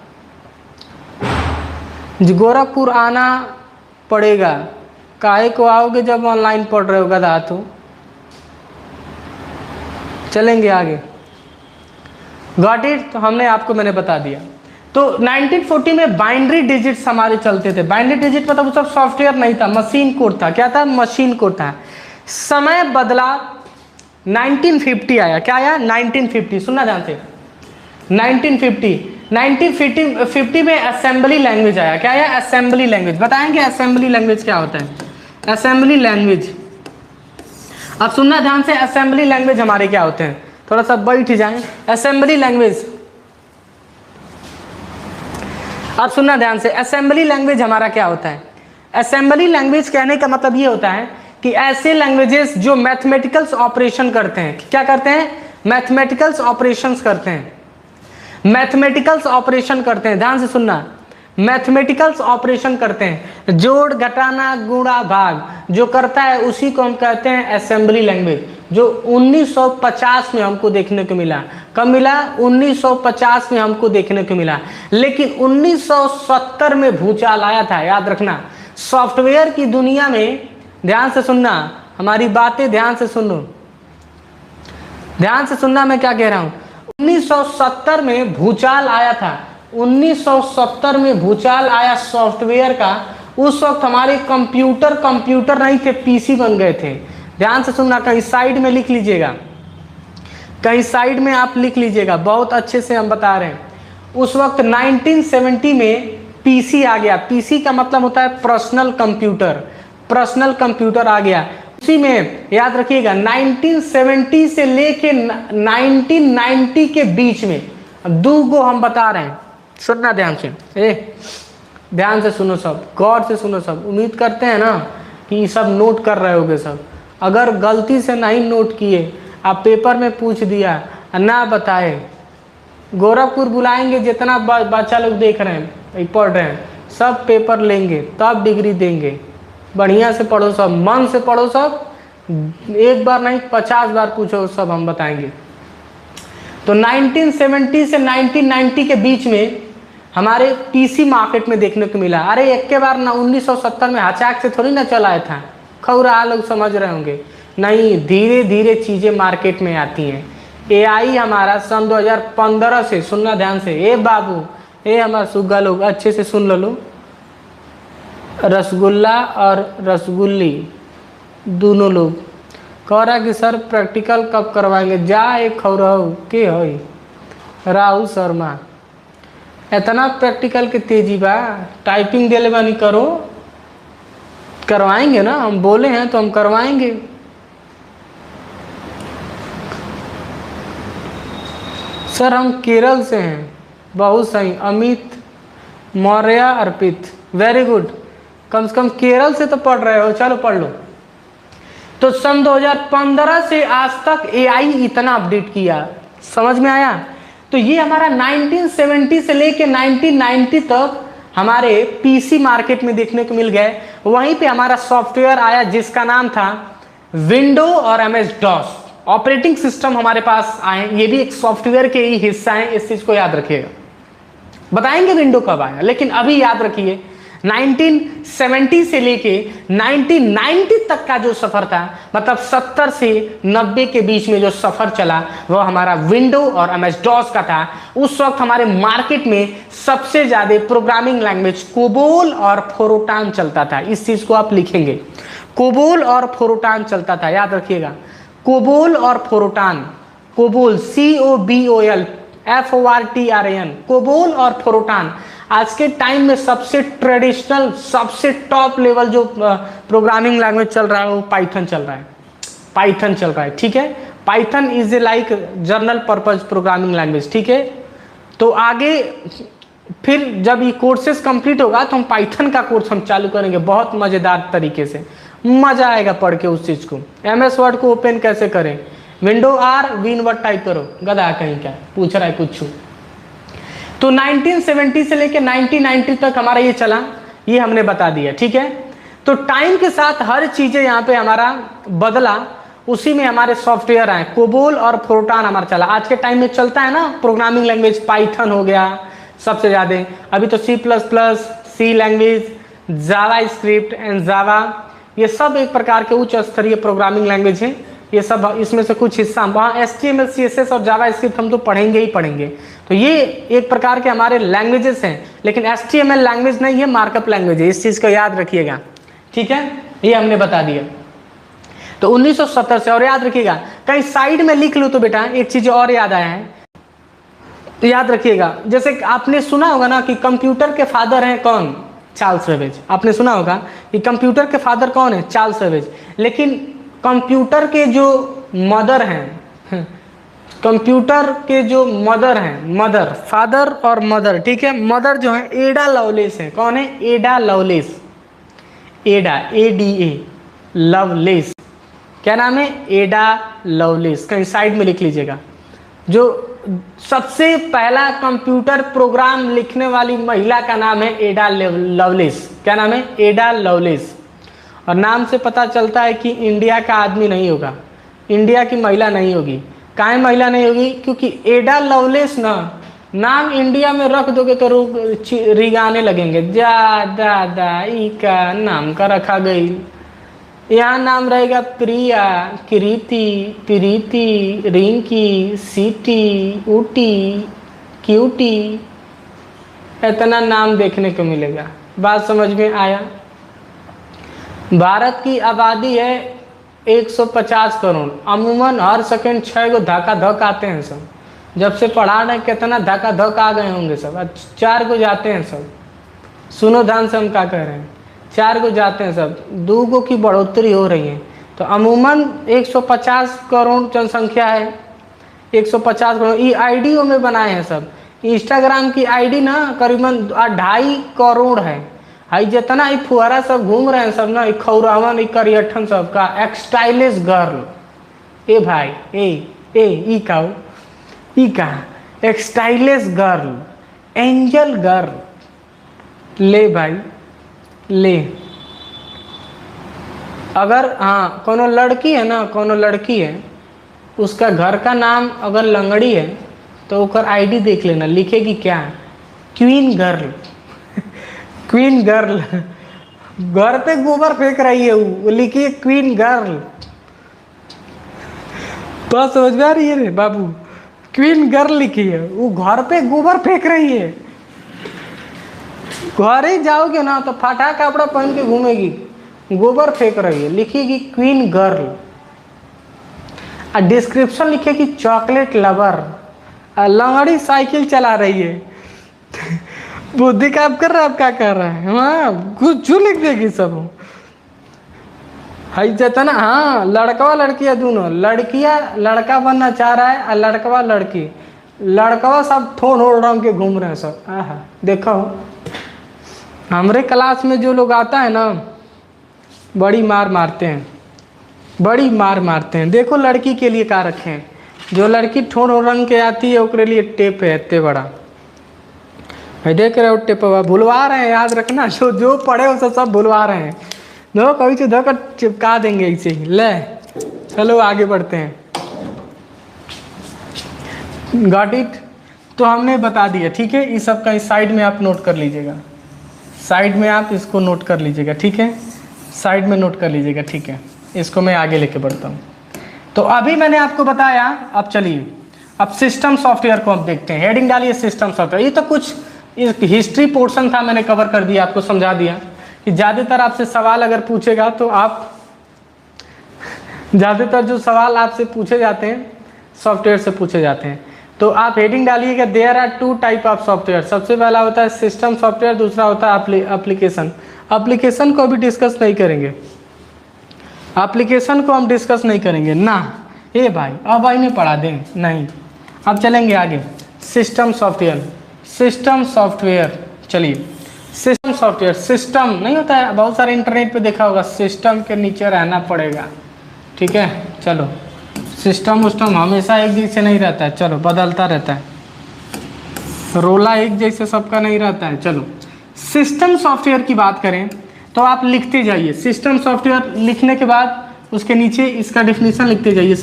गोरखपुर आना पड़ेगा, काहे को आओगे जब ऑनलाइन पढ़ रहे हो गधा? तो चलेंगे आगे। Got it? तो मैंने बता दिया। तो 1940 में बाइनरी डिजिट्स हमारे चलते थे। बाइनरी डिजिट मतलब सब सॉफ्टवेयर नहीं था, मशीन कोड था। क्या था? मशीन कोड था। समय बदला, 1950 आया। क्या आया? 1950। सुनना ध्यान से, 1950 में असेंबली लैंग्वेज आया। क्या आया? Assembly language. बताएंगे असेंबली लैंग्वेज क्या होता है? असेंबली लैंग्वेज, अब सुनना ध्यान से, असेंबली लैंग्वेज हमारे क्या होते हैं, थोड़ा सा बैठ जाएं। असेंबली लैंग्वेज, अब सुनना ध्यान से, असेंबली लैंग्वेज हमारा क्या होता है? असेंबली लैंग्वेज कहने का मतलब ये होता है कि ऐसे लैंग्वेजेस जो मैथमेटिकल्स ऑपरेशन करते हैं। क्या करते हैं? मैथमेटिकल्स ऑपरेशंस करते हैं, मैथमेटिकल्स ऑपरेशन करते हैं। ध्यान से सुनना, मैथमेटिकल्स ऑपरेशन करते हैं, जोड़ घटाना गुणा भाग जो करता है, उसी को हम कहते हैं असेंबली लैंग्वेज, जो 1950 में हमको देखने को मिला। कब मिला? 1950 में हमको देखने को मिला। लेकिन 1970 में भूचाल आया था। याद रखना, सॉफ्टवेयर की दुनिया में, ध्यान से सुनना, हमारी बातें ध्यान से सुनो, ध्यान से सुनना मैं क्या कह रहा हूं। 1970 में भूचाल आया था, 1970 में भूचाल आया सॉफ्टवेयर का। उस वक्त हमारे कंप्यूटर नहीं थे, PC बन गए थे। ध्यान से सुनना, कहीं साइड में लिख लीजिएगा, कहीं साइड में आप लिख लीजिएगा, बहुत अच्छे से हम बता रहे हैं। उस वक्त 1970 में PC आ गया। PC का मतलब होता है पर्सनल कंप्यूटर, पर्सनल कंप्यूटर आ गया। उसी में याद रखिएगा 1970 से लेके 1990 के बीच में 2 गो हम बता रहे हैं। सुनना ध्यान से, ध्यान से सुनो सब, गौर से सुनो सब। उम्मीद करते हैं ना कि सब नोट कर रहे होगे सब। अगर गलती से नहीं नोट किए, आप पेपर में पूछ दिया ना बताए, गोरखपुर बुलाएंगे, जितना बच्चा लोग देख रहे हैं पढ़ रहे हैं सब पेपर लेंगे तब डिग्री देंगे। बढ़िया से पढ़ो सब, मन से पढ़ो सब, एक बार नहीं 50 बार पूछो सब हम बताएंगे। तो 1970 से 1990 के बीच में हमारे पीसी मार्केट में देखने को मिला। अरे एक के बार ना 1970 में अचानक से थोड़ी ना चला आया था, खौरा लोग समझ रहे होंगे, नहीं धीरे धीरे चीज़ें मार्केट में आती हैं। एआई हमारा सन 2015 से, सुनना ध्यान से, ए बाबू ए हमारा सुग्गा लोग अच्छे से सुन लो, रसगुल्ला और रसगुल्ली दोनों लोग कह रहा कि सर प्रैक्टिकल कब करवाएंगे, जा एक खौरहू के हई राहुल शर्मा, इतना प्रैक्टिकल के तेजी बा, टाइपिंग देले बानी करो, करवाएंगे ना, हम बोले हैं तो हम करवाएंगे। सर हम केरल से हैं, बहुत सही, अमित मौर्य अर्पित, वेरी गुड, कम से कम केरल से तो पढ़ रहे हो, चलो पढ़ लो। तो सन 2015 से आज तक एआई इतना अपडेट किया, समझ में आया। तो ये हमारा 1970 से लेके 1990 तक हमारे पीसी मार्केट में देखने को मिल गए। वहीं पे हमारा सॉफ्टवेयर आया जिसका नाम था विंडो और एमएस डॉस ऑपरेटिंग सिस्टम हमारे पास आए, ये भी एक सॉफ्टवेयर के ही हिस्सा है, इस चीज को याद रखिएगा। बताएंगे विंडो कब आया, लेकिन अभी याद रखिए 1970 से लेके 1990 तक का जो सफर था, मतलब 70 से 90 के बीच में जो सफर चला वह हमारा विंडो और एमएस डॉस का था। उस वक्त हमारे मार्केट में सबसे ज्यादा प्रोग्रामिंग लैंग्वेज कोबोल और फोरोटान चलता था। इस चीज को आप लिखेंगे, कोबोल और फोरोटान चलता था, याद रखिएगा, कोबोल और फोरोटान, कोबोल COBOL FORTRAN, कोबोल और फोरोटान आज के टाइम में सबसे ट्रेडिशनल, सबसे टॉप लेवल जो प्रोग्रामिंग लैंग्वेज चल रहा है वो पाइथन चल रहा है, पाइथन चल रहा है, ठीक है। Python is a like general purpose programming language, ठीक है। तो आगे फिर जब ये कोर्सेज कंप्लीट होगा तो हम पाइथन का कोर्स हम चालू करेंगे बहुत मज़ेदार तरीके से, मज़ा आएगा पढ़ के उस चीज़ को। MS वर्ड को ओपन कैसे करें, window R win word type करो, गधा कहीं क्या पूछ रहा है कुछ। तो 1970 से लेके 1990 तक हमारा ये चला, ये हमने बता दिया, ठीक है। तो टाइम के साथ हर चीज़ें यहाँ पे हमारा बदला, उसी में हमारे सॉफ्टवेयर आए, कोबोल और फोरोटान हमारा चला। आज के टाइम में चलता है ना प्रोग्रामिंग लैंग्वेज, पाइथन हो गया सबसे ज़्यादा, अभी तो C++, C language, JavaScript and Java, ये सब एक प्रकार के उच्च स्तरीय प्रोग्रामिंग लैंग्वेज हैं। ये सब इसमें से कुछ हिस्सा, वहाँ HTML CSS और जावा स्क्रिप्ट हम तो पढ़ेंगे ही पढ़ेंगे। तो ये एक प्रकार के हमारे लैंग्वेजेस हैं, लेकिन HTML लैंग्वेज नहीं है, मार्कअप लैंग्वेज है, इस चीज़ को याद रखिएगा, ठीक है। ये हमने बता दिया। तो 1970 से, और याद रखिएगा कहीं साइड में लिख लो तो बेटा एक चीज़ और याद आया है, तो याद रखिएगा, जैसे आपने सुना होगा ना कि कंप्यूटर के फादर हैं कौन, चार्ल्स बेबेज। आपने सुना होगा कि कंप्यूटर के फादर कौन है, चार्ल्स बेबेज। लेकिन कंप्यूटर के जो मदर हैं, कंप्यूटर के जो मदर हैं, मदर, फादर और मदर, ठीक है, मदर जो है एडा लवलेस है। कौन है, एडा लवलेस, एडा ADA लवलेस, क्या नाम है, एडा लवलेस, कहीं साइड में लिख लीजिएगा। जो सबसे पहला कंप्यूटर प्रोग्राम लिखने वाली महिला का नाम है एडा लवलेस। क्या नाम है, एडा लवलेस। और नाम से पता चलता है कि इंडिया का आदमी नहीं होगा, इंडिया की महिला नहीं होगी। काहे महिला नहीं होगी, क्योंकि एडा लवलेस ना नाम इंडिया में रख दोगे तो रिगाने लगेंगे, जा दादा ई का नाम का रखा गई। यहाँ नाम रहेगा प्रिया, कृति, प्रीति, रिंकी, सीटी, ऊटी, क्यूटी, इतना नाम देखने को मिलेगा। बात समझ में आया। भारत की आबादी है 150 करोड़, अमूमन हर सेकंड 6 गो धक्का धक आते हैं सब। जब से पढ़ा रहे कितना धक्का धक आ गए होंगे सब, 4 गो जाते हैं सब। सुनो ध्यान से हम क्या कह रहे हैं, 4 गो जाते हैं सब, 2 गो की बढ़ोतरी हो रही है। तो अमूमन 150 करोड़ जनसंख्या है, 150 करोड़। ये आईडी में बनाए हैं सब। इंस्टाग्राम की आईडी ना करीबन 2.5 करोड़ है। हाई जितना ही फुहारा सब घूम रहे हैं सब ना, खौरावन करियठन सब का एक्सटाइलिश गर्ल। ए भाई ए ए ई का एक स्टाइलिश गर्ल, एंजल गर्ल। ले भाई ले। अगर हाँ कोनो लड़की है ना, कोनो लड़की है, उसका घर का नाम अगर लंगड़ी है तो उसका आईडी देख लेना, लिखेगी क्या, क्वीन गर्ल। Queen girl. घर पे गोबर फेंक रही है वो लिखिए क्वीन गर्ल। तो समझ में आ रही है रे बाबू, क्वीन गर्ल लिखी है, वो घर पे गोबर फेंक रही है। घर ही जाओगे ना तो फटा कपड़ा पहन के घूमेगी, गोबर फेंक रही है, लिखेगी क्वीन गर्ल। डिस्क्रिप्शन लिखेगी चॉकलेट लवर। लंगड़ी साइकिल चला रही है। बुद्धि काम कर रहा है, अब क्या कर रहा है, हाँ कुछ लिख देगी सब। हाई जाता ना, हाँ लड़कवा लड़कियां दोनों, लड़कियां लड़का बनना चाह रहा है और लड़कवा लड़की, लड़कवा सब थोन ओढ़ रंग के घूम रहे हैं सब। आहा देखो हमारे क्लास में जो लोग आता है ना, बड़ी मार मारते हैं, बड़ी मार मारते हैं। देखो लड़की के लिए क्या रखे हैं, जो लड़की ठोड़ रंग के आती है उसके लिए टेप है इतने बड़ा, देख रहे हो टेपवा, भुलवा रहे हैं, याद रखना, जो पढ़े हो सब भुलवा रहे हैं। दो कभी से धोकर चिपका देंगे ऐसे ही। ले चलो आगे बढ़ते हैं। Got it. तो हमने बता दिया, ठीक है। इस सब का इस साइड में आप नोट कर लीजिएगा, साइड में आप इसको नोट कर लीजिएगा, ठीक है, साइड में नोट कर लीजिएगा, ठीक है। इसको मैं आगे लेके बढ़ता हूँ। तो अभी मैंने आपको बताया, अब चलिए अब सिस्टम सॉफ्टवेयर को अब देखते हैं। हेडिंग डालिए सिस्टम सॉफ्टवेयर। ये तो कुछ हिस्ट्री पोर्शन था, मैंने कवर कर दिया, आपको समझा दिया कि ज़्यादातर आपसे सवाल अगर पूछेगा तो आप, ज़्यादातर जो सवाल आपसे पूछे जाते हैं सॉफ्टवेयर से पूछे जाते हैं। तो आप हेडिंग डालिएगा there are two type of software. सबसे पहला होता है सिस्टम सॉफ्टवेयर, दूसरा होता है एप्लीकेशन। एप्लीकेशन को अभी डिस्कस नहीं करेंगे, एप्लीकेशन को हम डिस्कस नहीं करेंगे ना, ये भाई अब भाई में पढ़ा दें नहीं। अब चलेंगे आगे, सिस्टम सॉफ्टवेयर। सिस्टम सॉफ्टवेयर, चलिए सिस्टम सॉफ्टवेयर, सिस्टम नहीं होता है, बहुत सारे इंटरनेट पे देखा होगा, सिस्टम के नीचे रहना पड़ेगा, ठीक है। चलो सिस्टम उस्टम हमेशा एक जैसे नहीं रहता है, चलो बदलता रहता है, रोला एक जैसे सबका नहीं रहता है। चलो सिस्टम सॉफ्टवेयर की बात करें तो आप लिखते जाइए, सिस्टम सॉफ्टवेयर लिखने के बाद उसके नीचे इसका डेफिनेशन लिखते जाइए।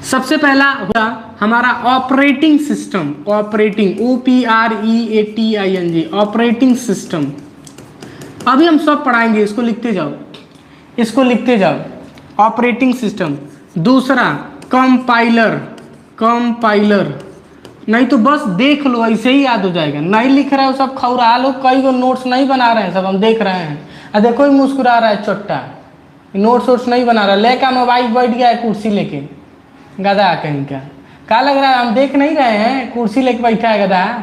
सबसे पहला होगा हमारा operating system, operating, OPREATING, operating system. अभी हम सब पढ़ाएंगे, इसको लिखते जाओ, इसको लिखते जाओ, ऑपरेटिंग सिस्टम। दूसरा कंपाइलर, कंपाइलर, नहीं तो बस देख लो ऐसे ही याद हो जाएगा, नहीं लिख रहे हो सब खौरा लो, कई को नोट्स नहीं बना रहे हैं, सब हम देख रहे हैं। देखो ही मुस्कुरा रहा है चोट्टा, नोट्स वोट्स नहीं बना रहा, लेकर मोबाइल बैठ गया है कुर्सी लेके, गधा कहीं क्या लग रहा है, हम देख नहीं रहे हैं, कुर्सी लेके बैठा है गधा।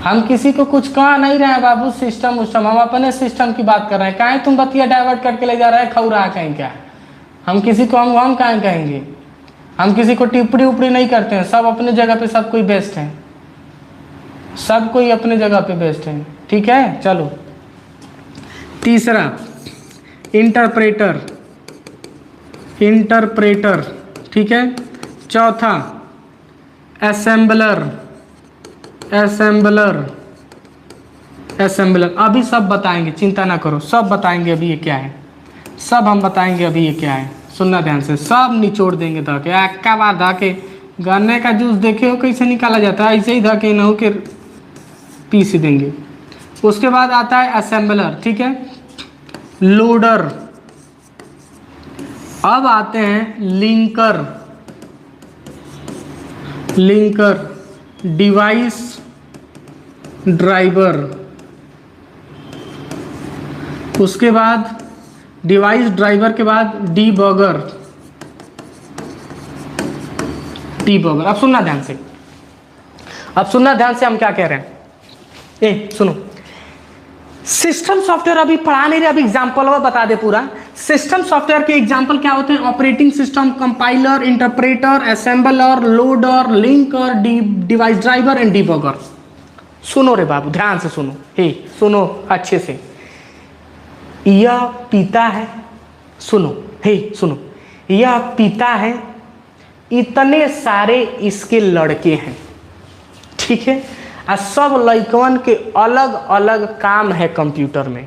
हम किसी को कुछ कह नहीं रहे हैं बाबू, सिस्टम उस्टम, हम अपने सिस्टम की बात कर रहे हैं। काहे तुम बतिया डाइवर्ट करके ले जा रहे हैं खौरा कहीं क्या, हम किसी को हम काहे कहेंगे, हम किसी को टिप्पणी उपड़ी नहीं करते हैं, सब अपने जगह पे सब कोई बेस्ट है, सब कोई अपने जगह पे बेस्ट है, ठीक है। चलो तीसरा इंटरप्रेटर, इंटरप्रेटर, ठीक है। चौथा असेंबलर, असेंबलर, असेंबलर। अभी सब बताएंगे, चिंता ना करो, सब बताएंगे अभी ये क्या है, सब हम बताएंगे अभी ये क्या है, सुनना ध्यान से, सब निचोड़ देंगे धके, अक्का बार धके। गन्ने का जूस देखे हो कैसे निकाला जाता है, ऐसे ही धके न हो के पीस देंगे। उसके बाद आता है असेंबलर, ठीक है, लोडर। अब आते हैं लिंकर, लिंकर, डिवाइस ड्राइवर। उसके बाद डिवाइस ड्राइवर के बाद डीबगर, डीबगर। अब सुनना ध्यान से, अब सुनना ध्यान से, हम क्या कह रहे हैं, ए सुनो, सिस्टम सॉफ्टवेयर अभी पढ़ा नहीं रहे, अभी एग्जाम्पल बता दे पूरा। सिस्टम सॉफ्टवेयर के एग्जाम्पल क्या होते हैं, operating system, compiler, interpreter, assembler, loader, linker, device driver and debugger. सुनो रे बाबू, ध्यान से सुनो, हे सुनो अच्छे से। यह पिता है, सुनो, हे सुनो, यह पिता है, इतने सारे इसके लड़के हैं, ठीक है, और सब लड़कन के अलग अलग काम है कंप्यूटर में।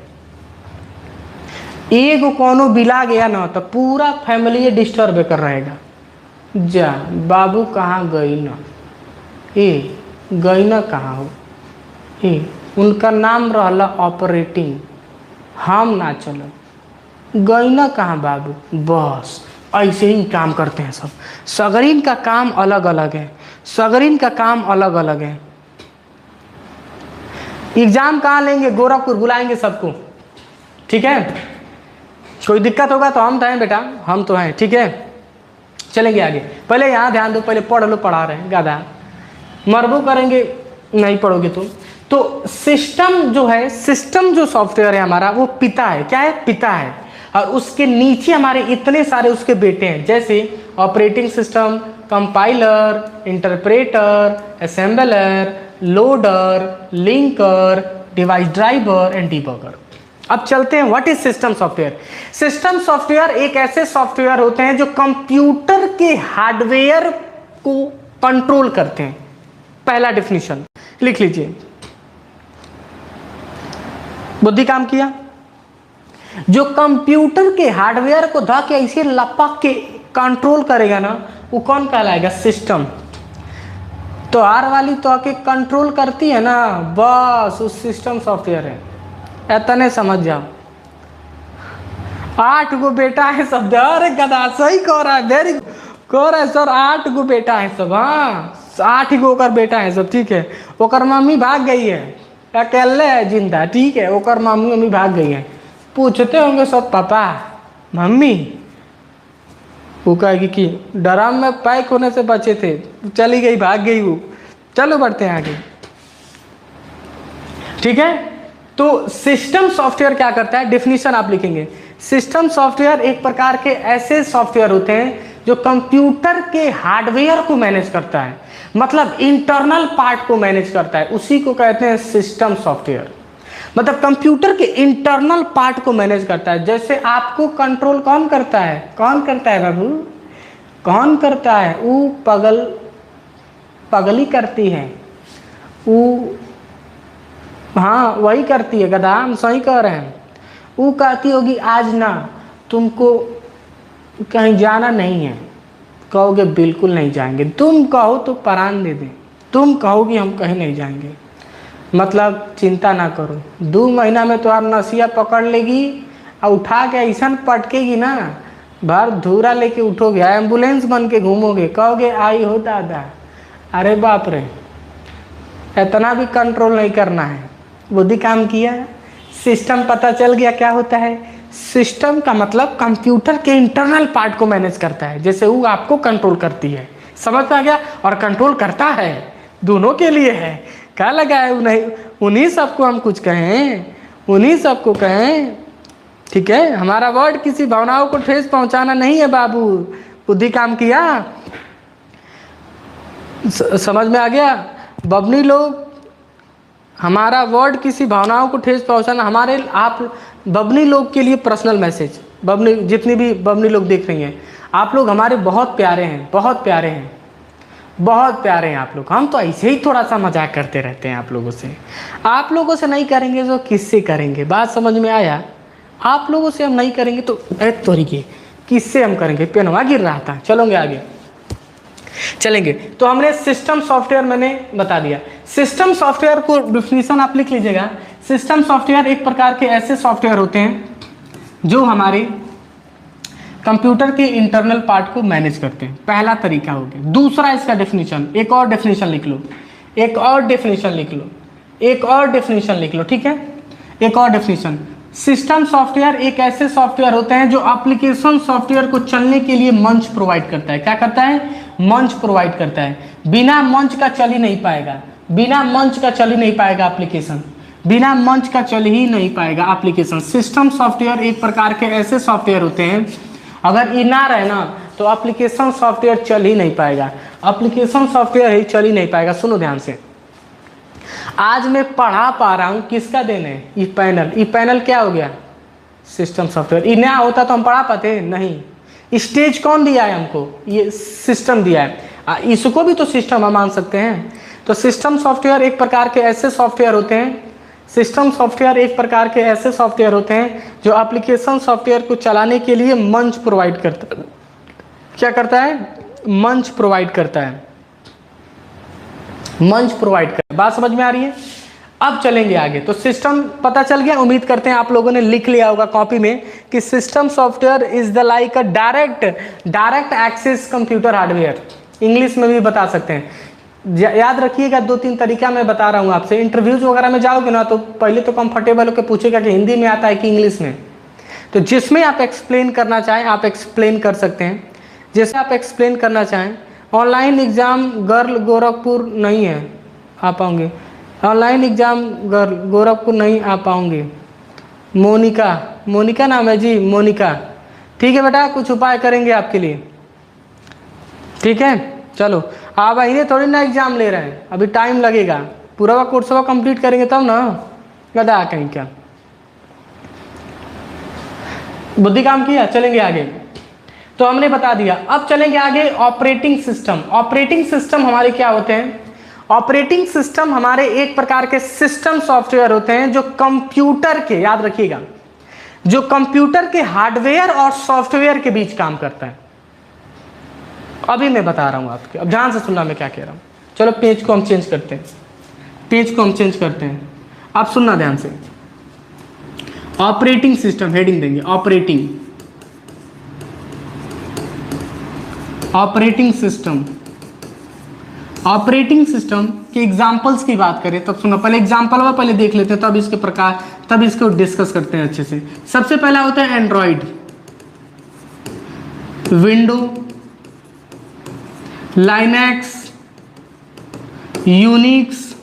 एगो कोनो बिला गया ना तो पूरा फैमिली डिस्टर्ब कर रहेगा। जा बाबू कहाँ गई ना, ए गई ना कहाँ हो, ए उनका नाम रहला ऑपरेटिंग, हम ना चलो गई ना कहाँ बाबू, बस ऐसे ही काम करते हैं सब। सगरीन का काम अलग अलग है, सगरीन का काम अलग अलग है। एग्जाम कहाँ लेंगे, गोरखपुर बुलाएंगे सबको, ठीक है। कोई दिक्कत होगा तो हम तो हैं बेटा, हम तो हैं, ठीक है। चलेंगे आगे, पहले यहाँ ध्यान दो, पहले पढ़ लो, पढ़ा रहे हैं गादा, मरबो करेंगे नहीं पढ़ोगे तुम। तो सिस्टम जो है, सिस्टम जो सॉफ्टवेयर है हमारा वो पिता है, क्या है, पिता है। और उसके नीचे हमारे इतने सारे उसके बेटे हैं, जैसे operating system, compiler, interpreter, assembler, loader, linker, device driver and debugger. अब चलते हैं, what is system software. System software एक ऐसे सॉफ्टवेयर होते हैं जो कंप्यूटर के हार्डवेयर को कंट्रोल करते हैं। पहला डिफिनीशन लिख लीजिए, बुद्धि काम किया। जो कंप्यूटर के हार्डवेयर को धके ऐसे लपक के कंट्रोल करेगा ना, वो कौन कहलाएगा, सिस्टम। तो आर वाली तो आके कंट्रोल करती है ना, बस उस सिस्टम सॉफ्टवेयर है। इतने समझ जाओ। 8 गो बेटा है सब, अरे गधा सही कह रहा है, वेरी कह रहा है सर, 8 गो बेटा है सब, हाँ 8 गो ओकर बेटा है सब, ठीक है। ओकर मम्मी भाग गई है, अकेले है जिंदा, ठीक है। ओकर मम्मी भाग गई है, पूछते होंगे सब पापा मम्मी, वो कहेगी कि ड्रम में पैक होने से बचे थे, चली गई, भाग गई वो। चलो बढ़ते हैं आगे, ठीक है। तो सिस्टम सॉफ्टवेयर क्या करता है, डेफिनेशन आप लिखेंगे। सिस्टम सॉफ्टवेयर एक प्रकार के ऐसे सॉफ्टवेयर होते हैं जो कंप्यूटर के हार्डवेयर को मैनेज करता है, मतलब इंटरनल पार्ट को मैनेज करता है, उसी को कहते हैं सिस्टम सॉफ्टवेयर। मतलब कंप्यूटर के इंटरनल पार्ट को मैनेज करता है। जैसे आपको कंट्रोल कौन करता है, कौन करता है बाबू, कौन करता है, वो पगली करती है, वो हाँ वही करती है, गधा हम सही कह रहे हैं। वो कहती होगी आज ना तुमको कहीं जाना नहीं है, कहोगे बिल्कुल नहीं जाएंगे, तुम कहो तो प्राण दे दें, तुम कहोगी हम कहीं नहीं जाएंगे, मतलब चिंता ना करो, 2 महीना में तुम्हारा नसिया पकड़ लेगी और उठा के ऐसा पटकेगी ना, भर धूरा लेके उठोगे, एम्बुलेंस बन के घूमोगे, कहोगे आई हो दादा। अरे बाप रे, इतना भी कंट्रोल नहीं करना है। बुद्धि काम किया, सिस्टम पता चल गया क्या होता है। सिस्टम का मतलब कंप्यूटर के इंटरनल पार्ट को मैनेज करता है, जैसे वो आपको कंट्रोल करती है, समझ में आ गया। और कंट्रोल करता है, दोनों के लिए है, क्या लगा है नहीं, उन्हीं सबको हम कुछ कहें, उन्हीं सबको कहें, ठीक है। हमारा वर्ड किसी भावनाओं को ठेस पहुंचाना नहीं है बाबू। बुद्धि काम किया, समझ में आ गया बबनी लोग। हमारा वर्ड किसी भावनाओं को ठेस पहुंचाना, हमारे आप बबनी लोग के लिए पर्सनल मैसेज, बबनी जितनी भी बबनी लोग देख रही हैं, आप लोग हमारे बहुत प्यारे हैं, बहुत प्यारे हैं, बहुत प्यारे हैं आप लोग। हम तो ऐसे ही थोड़ा सा मजाक करते रहते हैं आप लोगों से। आप लोगों से नहीं करेंगे तो किससे करेंगे, बात समझ में आया। आप लोगों से हम नहीं करेंगे तो तरीके किससे हम करेंगे, पेनवा गिर रहा था। चलोगे आगे, चलेंगे। तो हमने सिस्टम सॉफ्टवेयर मैंने बता दिया। सिस्टम सॉफ्टवेयर को डिफिनीशन आप लिख लीजिएगा। सिस्टम सॉफ्टवेयर एक प्रकार के ऐसे सॉफ्टवेयर होते हैं जो हमारे कंप्यूटर के इंटरनल पार्ट को मैनेज करते हैं। पहला तरीका हो गया। दूसरा इसका डेफिनेशन, एक और डेफिनेशन लिख लो, एक और डेफिनेशन लिख लो, एक और डेफिनेशन लिख लो, ठीक है। एक और डेफिनेशन, सिस्टम सॉफ्टवेयर एक ऐसे सॉफ्टवेयर होते हैं जो एप्लीकेशन सॉफ्टवेयर को चलने के लिए मंच प्रोवाइड करता है। क्या करता है, मंच प्रोवाइड करता है। बिना मंच का चल ही नहीं पाएगा, बिना मंच का चल ही नहीं पाएगा एप्लीकेशन, बिना मंच का चल ही नहीं पाएगा एप्लीकेशन। सिस्टम सॉफ्टवेयर एक प्रकार के ऐसे सॉफ्टवेयर होते हैं, अगर ये ना रहे ना तो एप्लीकेशन सॉफ्टवेयर चल ही नहीं पाएगा, एप्लीकेशन सॉफ्टवेयर ही चल ही नहीं पाएगा। सुनो ध्यान से, आज मैं पढ़ा पा रहा हूँ, किसका देन है, ई पैनल। ई पैनल क्या हो गया, सिस्टम सॉफ्टवेयर। ई ना होता तो हम पढ़ा पाते नहीं। स्टेज कौन दिया है हमको? ये सिस्टम दिया है। इसको भी तो सिस्टम हम मान सकते हैं। तो सिस्टम सॉफ्टवेयर एक प्रकार के ऐसे सॉफ्टवेयर होते हैं, सिस्टम सॉफ्टवेयर एक प्रकार के ऐसे सॉफ्टवेयर होते हैं जो एप्लीकेशन सॉफ्टवेयर को चलाने के लिए मंच प्रोवाइड करता है। क्या करता है? मंच प्रोवाइड करता है, मंच प्रोवाइड करता है। बात समझ में आ रही है? अब चलेंगे आगे। तो सिस्टम पता चल गया, उम्मीद करते हैं आप लोगों ने लिख लिया होगा कॉपी में कि system software is the like a direct access computer hardware. English में भी बता सकते हैं। याद रखिएगा, 2-3 तरीका मैं बता रहा हूँ आपसे। इंटरव्यूज वगैरह में जाओगे ना तो पहले तो कंफर्टेबल होकर पूछेगा कि हिंदी में आता है कि इंग्लिश में। तो जिसमें आप एक्सप्लेन करना चाहें आप एक्सप्लेन कर सकते हैं, जैसे आप एक्सप्लेन करना चाहें। ऑनलाइन एग्ज़ाम गर्ल गोरखपुर नहीं है, आ पाओगे? ऑनलाइन एग्ज़ाम गर्ल गोरखपुर नहीं आ पाओगे। मोनिका नाम है जी, मोनिका। ठीक है बेटा, कुछ उपाय करेंगे आपके लिए। ठीक है, चलो। आप इन्हें थोड़ी ना एग्ज़ाम ले रहे हैं, अभी टाइम लगेगा। पूरा कोर्स कंप्लीट करेंगे तब ना, गधा कहीं क्या। बुद्धि काम किया। चलेंगे आगे। तो हमने बता दिया। अब चलेंगे आगे। Operating system. ऑपरेटिंग सिस्टम हमारे क्या होते हैं? ऑपरेटिंग सिस्टम हमारे एक प्रकार के सिस्टम सॉफ्टवेयर होते हैं जो कंप्यूटर के, याद रखिएगा, जो कंप्यूटर के हार्डवेयर और सॉफ्टवेयर के बीच काम करता है। अभी मैं बता रहा हूं आपके, अब ध्यान से सुनना मैं क्या कह रहा हूं। चलो पेज को हम चेंज करते हैं, पेज को हम चेंज करते हैं। आप सुनना ध्यान से। ऑपरेटिंग सिस्टम हेडिंग देंगे, ऑपरेटिंग सिस्टम। ऑपरेटिंग सिस्टम के एग्जांपल्स की बात करें तब सुनो, पहले एग्जांपल पहले देख लेते हैं, तब इसके प्रकार, तब इसको डिस्कस करते हैं अच्छे से। सबसे पहला होता है Android, window, Linux, Unix.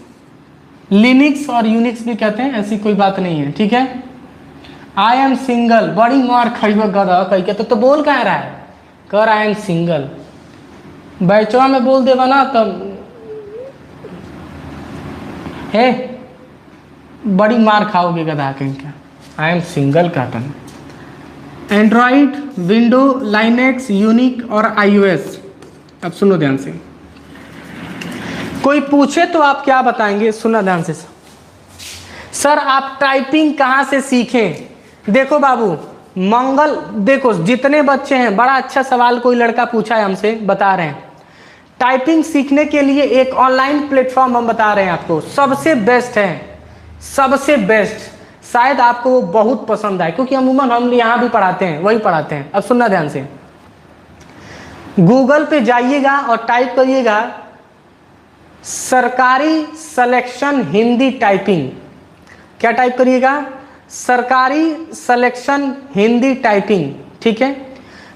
Linux और यूनिक्स भी कहते हैं, ऐसी कोई बात नहीं है। ठीक है। आई एम सिंगल, बड़ी मार खाइबा गधा कह के तो बोल कह रहा है, कर आई एम सिंगल। बैचवा में बोल देवा ना तब है बड़ी मार खाओगे गधा कहीं का। आई एम सिंगल कहता है। एंड्रॉइड, विंडो, लाइनक्स, यूनिक और iOS। अब सुनो ध्यान से। कोई पूछे तो आप क्या बताएंगे? सुना ध्यान से। सर आप टाइपिंग कहाँ से सीखें? देखो बाबू, मंगल, देखो जितने बच्चे हैं, बड़ा अच्छा सवाल कोई लड़का पूछा है हमसे, बता रहे हैं। टाइपिंग सीखने के लिए एक ऑनलाइन प्लेटफॉर्म हम बता रहे हैं आपको, सबसे बेस्ट है, सबसे बेस्ट। शायद आपको वो बहुत पसंद आए, क्योंकि अमूमन हम यहाँ भी पढ़ाते हैं, वही पढ़ाते हैं। अब सुनना ध्यान से। गूगल पे जाइएगा और टाइप करिएगा सरकारी सिलेक्शन हिंदी टाइपिंग। क्या टाइप करिएगा? सरकारी सिलेक्शन हिंदी टाइपिंग। ठीक है।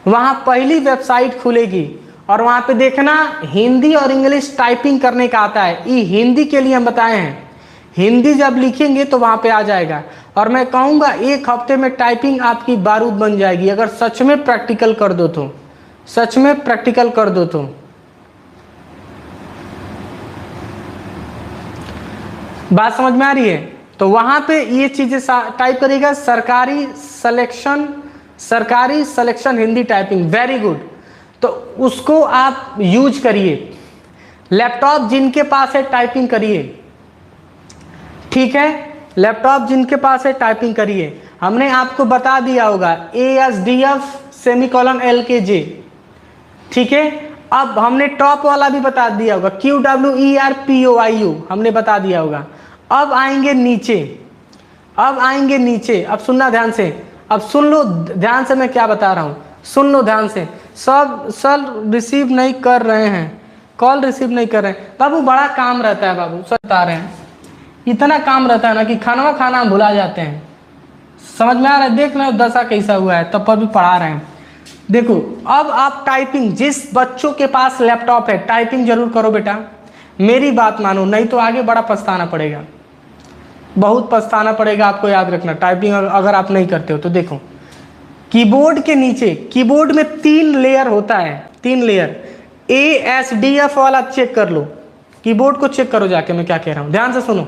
वहाँ पहली वेबसाइट खुलेगी और वहाँ पे देखना हिंदी और इंग्लिश टाइपिंग करने का आता है। ये हिंदी के लिए हम बताए हैं, हिंदी जब लिखेंगे तो वहाँ पे आ जाएगा। और मैं कहूँगा 1 हफ्ते में टाइपिंग आपकी बारूद बन जाएगी, अगर सच में प्रैक्टिकल कर दो तो, सच में प्रैक्टिकल कर दो तो। बात समझ में आ रही है? तो वहाँ पे ये चीज़ें टाइप करिएगा, सरकारी selection Hindi typing. Very good. तो उसको आप यूज करिए। लैपटॉप जिनके पास है टाइपिंग करिए। ठीक है, लैपटॉप जिनके पास है टाइपिंग करिए। हमने आपको बता दिया होगा ASDF:LKJ। ठीक है। अब हमने टॉप वाला भी बता दिया होगा, QWERPOIU हमने बता दिया होगा। अब आएंगे नीचे, अब आएंगे नीचे। अब सुनना ध्यान से, अब सुन लो ध्यान से मैं क्या बता रहा हूँ, सुन लो ध्यान से। सब सर रिसीव नहीं कर रहे हैं, कॉल रिसीव नहीं कर रहे हैं। बाबू बड़ा काम रहता है बाबू, सर बता रहे हैं, इतना काम रहता है ना कि खाना भुला जाते हैं। समझ में आ रहा है? देख लो दशा कैसा हुआ है, तब पर भी पढ़ा रहे हैं। देखो अब आप टाइपिंग, जिस बच्चों के पास लैपटॉप है टाइपिंग जरूर करो बेटा, मेरी बात मानो, नहीं तो आगे बड़ा पछताना पड़ेगा, बहुत पछताना पड़ेगा आपको। याद रखना टाइपिंग अगर आप नहीं करते हो तो। देखो कीबोर्ड के नीचे, कीबोर्ड में 3 लेयर होता है, 3 लेयर। ASDF वाला चेक कर लो, कीबोर्ड को चेक करो जाके मैं क्या कह रहा हूँ, ध्यान से सुनो,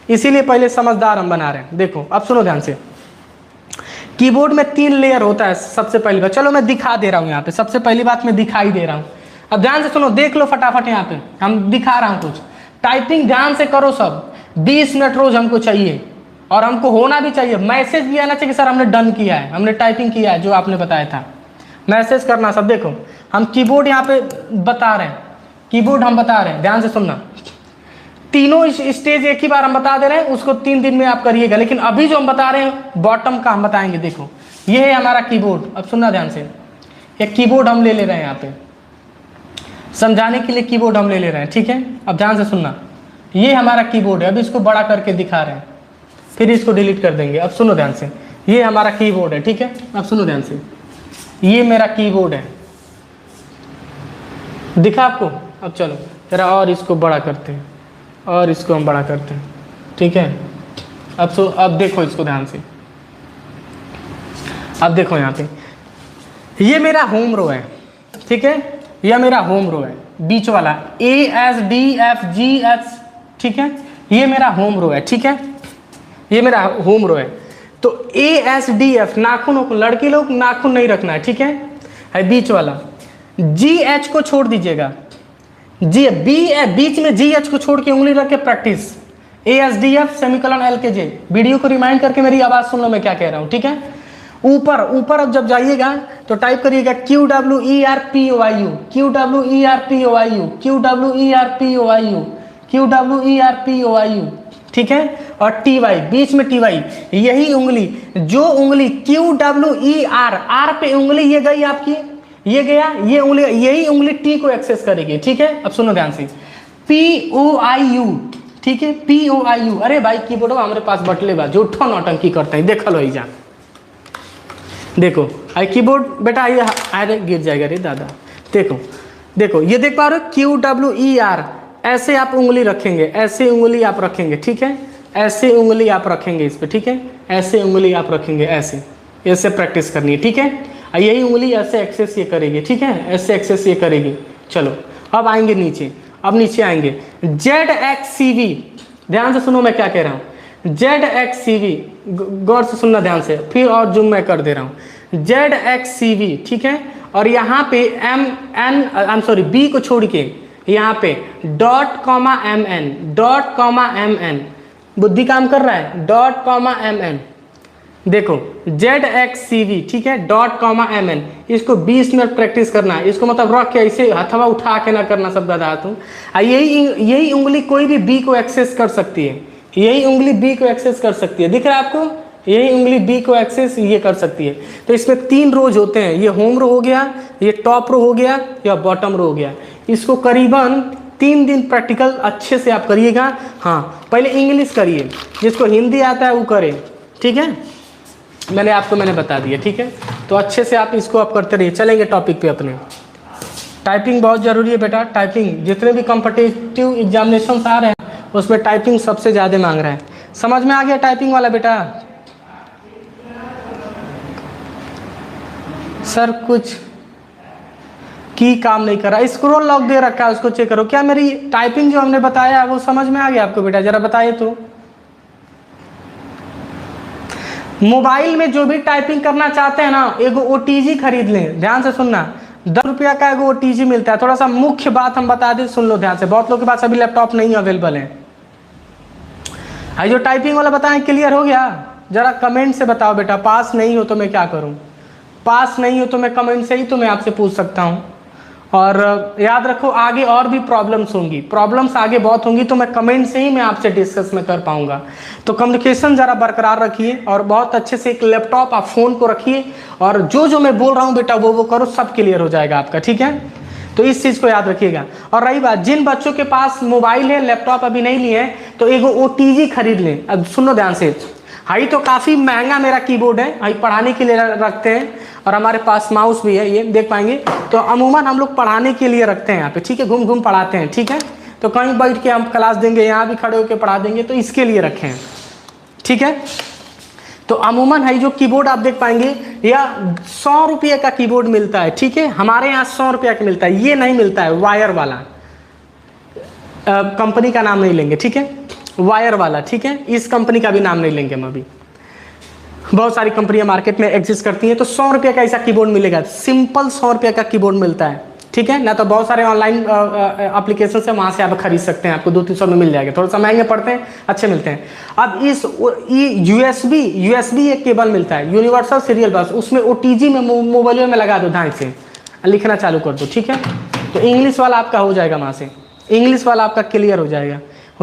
इसीलिए पहले समझदार हम बना रहे हैं। देखो अब सुनो ध्यान से। कीबोर्ड में 3 लेयर होता है सबसे पहली बात। चलो मैं दिखा दे रहा हूँ यहाँ पे, सबसे पहली बात मैं दिखाई दे रहा हूँ। अब ध्यान से सुनो, देख लो फटाफट, यहाँ पे हम दिखा रहा हूँ कुछ। टाइपिंग ध्यान से करो सब, 20 मिनट रोज हमको चाहिए, और हमको होना भी चाहिए। मैसेज भी आना चाहिए कि सर हमने डन किया है, हमने टाइपिंग किया है जो आपने बताया था। मैसेज करना सब। देखो हम कीबोर्ड यहाँ पे बता रहे हैं, कीबोर्ड हम बता रहे हैं, ध्यान से सुनना। तीनों स्टेज एक ही बार हम बता दे रहे हैं, उसको 3 दिन में आप करिएगा। लेकिन अभी जो हम बता रहे हैं बॉटम का हम बताएंगे। देखो ये है हमारा कीबोर्ड। अब सुनना ध्यान से, एक कीबोर्ड हम ले रहे हैं यहाँ पे, समझाने के लिए कीबोर्ड हम ले रहे हैं, ठीक है। अब ध्यान से सुनना, ये हमारा कीबोर्ड है। अभी इसको बड़ा करके दिखा रहे हैं, फिर इसको डिलीट कर देंगे। अब सुनो ध्यान से, ये हमारा कीबोर्ड है, ठीक है। अब सुनो ध्यान से, ये मेरा कीबोर्ड है, दिखा आपको। अब चलो जरा और इसको बड़ा करते हैं, और इसको हम बड़ा करते हैं, ठीक है। अब देखो इसको ध्यान से, अब देखो यहाँ पे, ये मेरा होम रो है, ठीक है। यह मेरा होम रो है, बीच वाला ASDFGH, ठीक है। ये मेरा होम रो है, ठीक है। ये मेरा होम रो है। तो ASDF नाखून, लड़की लोग नाखून नहीं रखना है, ठीक है बीच वाला। GH को छोड़ दीजिएगा, बीच में GH को छोड़ के उंगली रख के practice. ASDF semicolon LKJ। Video को रिमाइंड करके मेरी आवाज सुन लो मैं क्या कह रहा हूँ, ठीक है। ऊपर अब जब जाइएगा तो टाइप करिएगा QWERPOIU, QWERPOIU, QWERPOIU, QWERPOIU, ठीक है। और TY, बीच में TY, यही उंगली, जो उंगली QWER, R पे उंगली ये गई आपकी, ये गया, ये उंगली, यही उंगली T को एक्सेस करेगी, ठीक है। अब सुनो ध्यान से, POIU, ठीक है, POIU। अरे भाई कीबोर्ड हमारे पास बटले बा, जो उठो नौटंकी करते हैं, देख लो ही जा। देखो आई कीबोर्ड बेटा, ये अरे गिर जाएगा रे दादा। देखो ये देख पा रहे हो, QWER, ऐसे आप उंगली रखेंगे, ऐसे उंगली आप रखेंगे, ठीक है। ऐसे उंगली आप रखेंगे इस पे, ठीक है। ऐसे उंगली आप रखेंगे, ऐसे प्रैक्टिस करनी है, ठीक है। यही उंगली ऐसे एक्सेस ये करेगी, ठीक है, ऐसे एक्सेस ये करेगी। चलो अब आएंगे नीचे, अब नीचे आएंगे ZXCV। ध्यान से सुनो मैं क्या कह रहा हूँ, ZXCV, गौर से सुनना ध्यान से, फिर और जूम मैं कर दे रहा हूँ। ZXCV, ठीक है। और यहाँ पे B को छोड़ के यहाँ पे .MN, बुद्धि काम कर रहा है, .MN। देखो ZXCV, ठीक है, .MN। इसको 20 मिनट प्रैक्टिस करना है। इसको मतलब रख के ऐसे हथवा उठा के ना करना, सब दादा हाथों। यही उंगली कोई भी B को एक्सेस कर सकती है, यही उंगली B को एक्सेस कर सकती है, दिख रहा है आपको, यही उंगली B को एक्सेस ये कर सकती है। तो इसमें 3 रोज होते हैं, ये होम रो हो गया, ये टॉप रो हो गया, या बॉटम रो हो गया। इसको करीबन 3 दिन प्रैक्टिकल अच्छे से आप करिएगा। हाँ पहले इंग्लिश करिए, जिसको हिंदी आता है वो करे, ठीक है। मैंने बता दिया, ठीक है। तो अच्छे से आप इसको आप करते रहिए। चलेंगे टॉपिक पे अपने। टाइपिंग बहुत ज़रूरी है बेटा। टाइपिंग जितने भी कॉम्पिटिटिव एग्जामिनेशन आ रहे हैं उसमें टाइपिंग सबसे ज़्यादा मांग रहा है। समझ में आ गया टाइपिंग वाला बेटा? सर कुछ की काम नहीं कर रहा, स्क्रॉल लॉक दे रखा है, उसको चेक करो। क्या मेरी टाइपिंग जो हमने बताया वो समझ में आ गया आपको बेटा? जरा बताइए तो। मोबाइल में जो भी टाइपिंग करना चाहते हैं ना, एगो OTG खरीद लें। ध्यान से सुनना, 10 रुपया का एगो OTG मिलता है। थोड़ा सा मुख्य बात हम बता दें, सुन लो ध्यान से। बहुत लोग के पास अभी लैपटॉप नहीं अवेलेबल है। हाई जो टाइपिंग वाला बताएं, क्लियर हो गया? जरा कमेंट से बताओ बेटा। पास नहीं हो तो मैं क्या करूं? पास नहीं हो तो मैं कमेंट से ही तो मैं आपसे पूछ सकता हूं। और याद रखो आगे और भी प्रॉब्लम्स होंगी, प्रॉब्लम्स आगे बहुत होंगी, तो मैं कमेंट से ही मैं आपसे डिस्कस में कर पाऊंगा। तो कम्युनिकेशन ज़रा बरकरार रखिए और बहुत अच्छे से एक लैपटॉप आप फ़ोन को रखिए, और जो मैं बोल रहा हूँ बेटा वो करो, सब क्लियर हो जाएगा आपका, ठीक है। तो इस चीज़ को याद रखिएगा। और रही बात, जिन बच्चों के पास मोबाइल है, लैपटॉप अभी नहीं लिए हैं, तो एगो OTG खरीद लें। अब सुनो ध्यान से, हाई तो काफ़ी महंगा मेरा कीबोर्ड है, हाई पढ़ाने के लिए रखते हैं, और हमारे पास माउस भी है, ये देख पाएंगे। तो अमूमन हम लोग पढ़ाने के लिए रखते हैं यहाँ पे, ठीक है, घूम घूम पढ़ाते हैं, ठीक है। तो कहीं बैठ के हम क्लास देंगे, यहाँ भी खड़े होकर पढ़ा देंगे, तो इसके लिए रखे हैं, ठीक है। तो अमूमन है जो कीबोर्ड आप देख पाएंगे, या 100 रुपये का कीबोर्ड मिलता है, ठीक है। हमारे यहाँ 100 रुपये का मिलता है, ये नहीं मिलता है वायर वाला, कंपनी का नाम नहीं लेंगे, ठीक है, वायर वाला, ठीक है। इस कंपनी का भी नाम नहीं लेंगे हम अभी। बहुत सारी कंपनियां मार्केट में एग्जिस्ट करती हैं। तो 100 रुपये का ऐसा कीबोर्ड मिलेगा, सिंपल 100 रुपये का कीबोर्ड मिलता है, ठीक है ना। तो बहुत सारे ऑनलाइन एप्लीकेशन से वहाँ से आप खरीद सकते हैं, आपको 200-300 में मिल जाएगा, थोड़ा सा महंगे पड़ते हैं, अच्छे मिलते हैं। अब इस यूएसबी एक केबल मिलता है, यूनिवर्सल सीरियल बस, उसमें OTG में मोबाइल में लगा दो, ढाई से लिखना चालू कर दो, ठीक है। तो इंग्लिश वाला आपका हो जाएगा, वहाँ से इंग्लिश वाला आपका क्लियर हो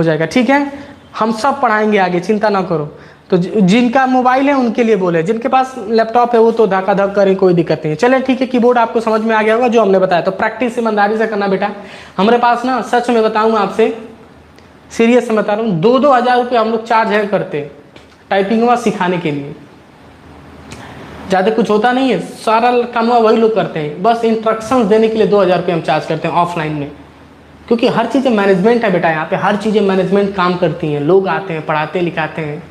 जाएगा, ठीक है। हम सब पढ़ाएंगे आगे, चिंता ना करो। तो जिनका मोबाइल है उनके लिए बोले, जिनके पास लैपटॉप है वो तो धक्का धक करें, कोई दिक्कत नहीं है। चले ठीक है, कीबोर्ड आपको समझ में आ गया होगा जो हमने बताया। तो प्रैक्टिस ईमानदारी से करना बेटा। हमारे पास ना, सच में बताऊँ आपसे, सीरियस से बता रहा हूँ, 2-2 हज़ार रुपये हम लोग चार्ज है करते टाइपिंग वा सिखाने के लिए। ज़्यादा कुछ होता नहीं है, सारा काम वही लोग करते हैं, बस इंस्ट्रक्शंस देने के लिए 2000 रुपये हम चार्ज करते हैं ऑफलाइन में। क्योंकि हर चीज़ें मैनेजमेंट है बेटा, यहाँ पे हर चीज़ें मैनेजमेंट काम करती हैं, लोग आते हैं, पढ़ाते लिखाते हैं,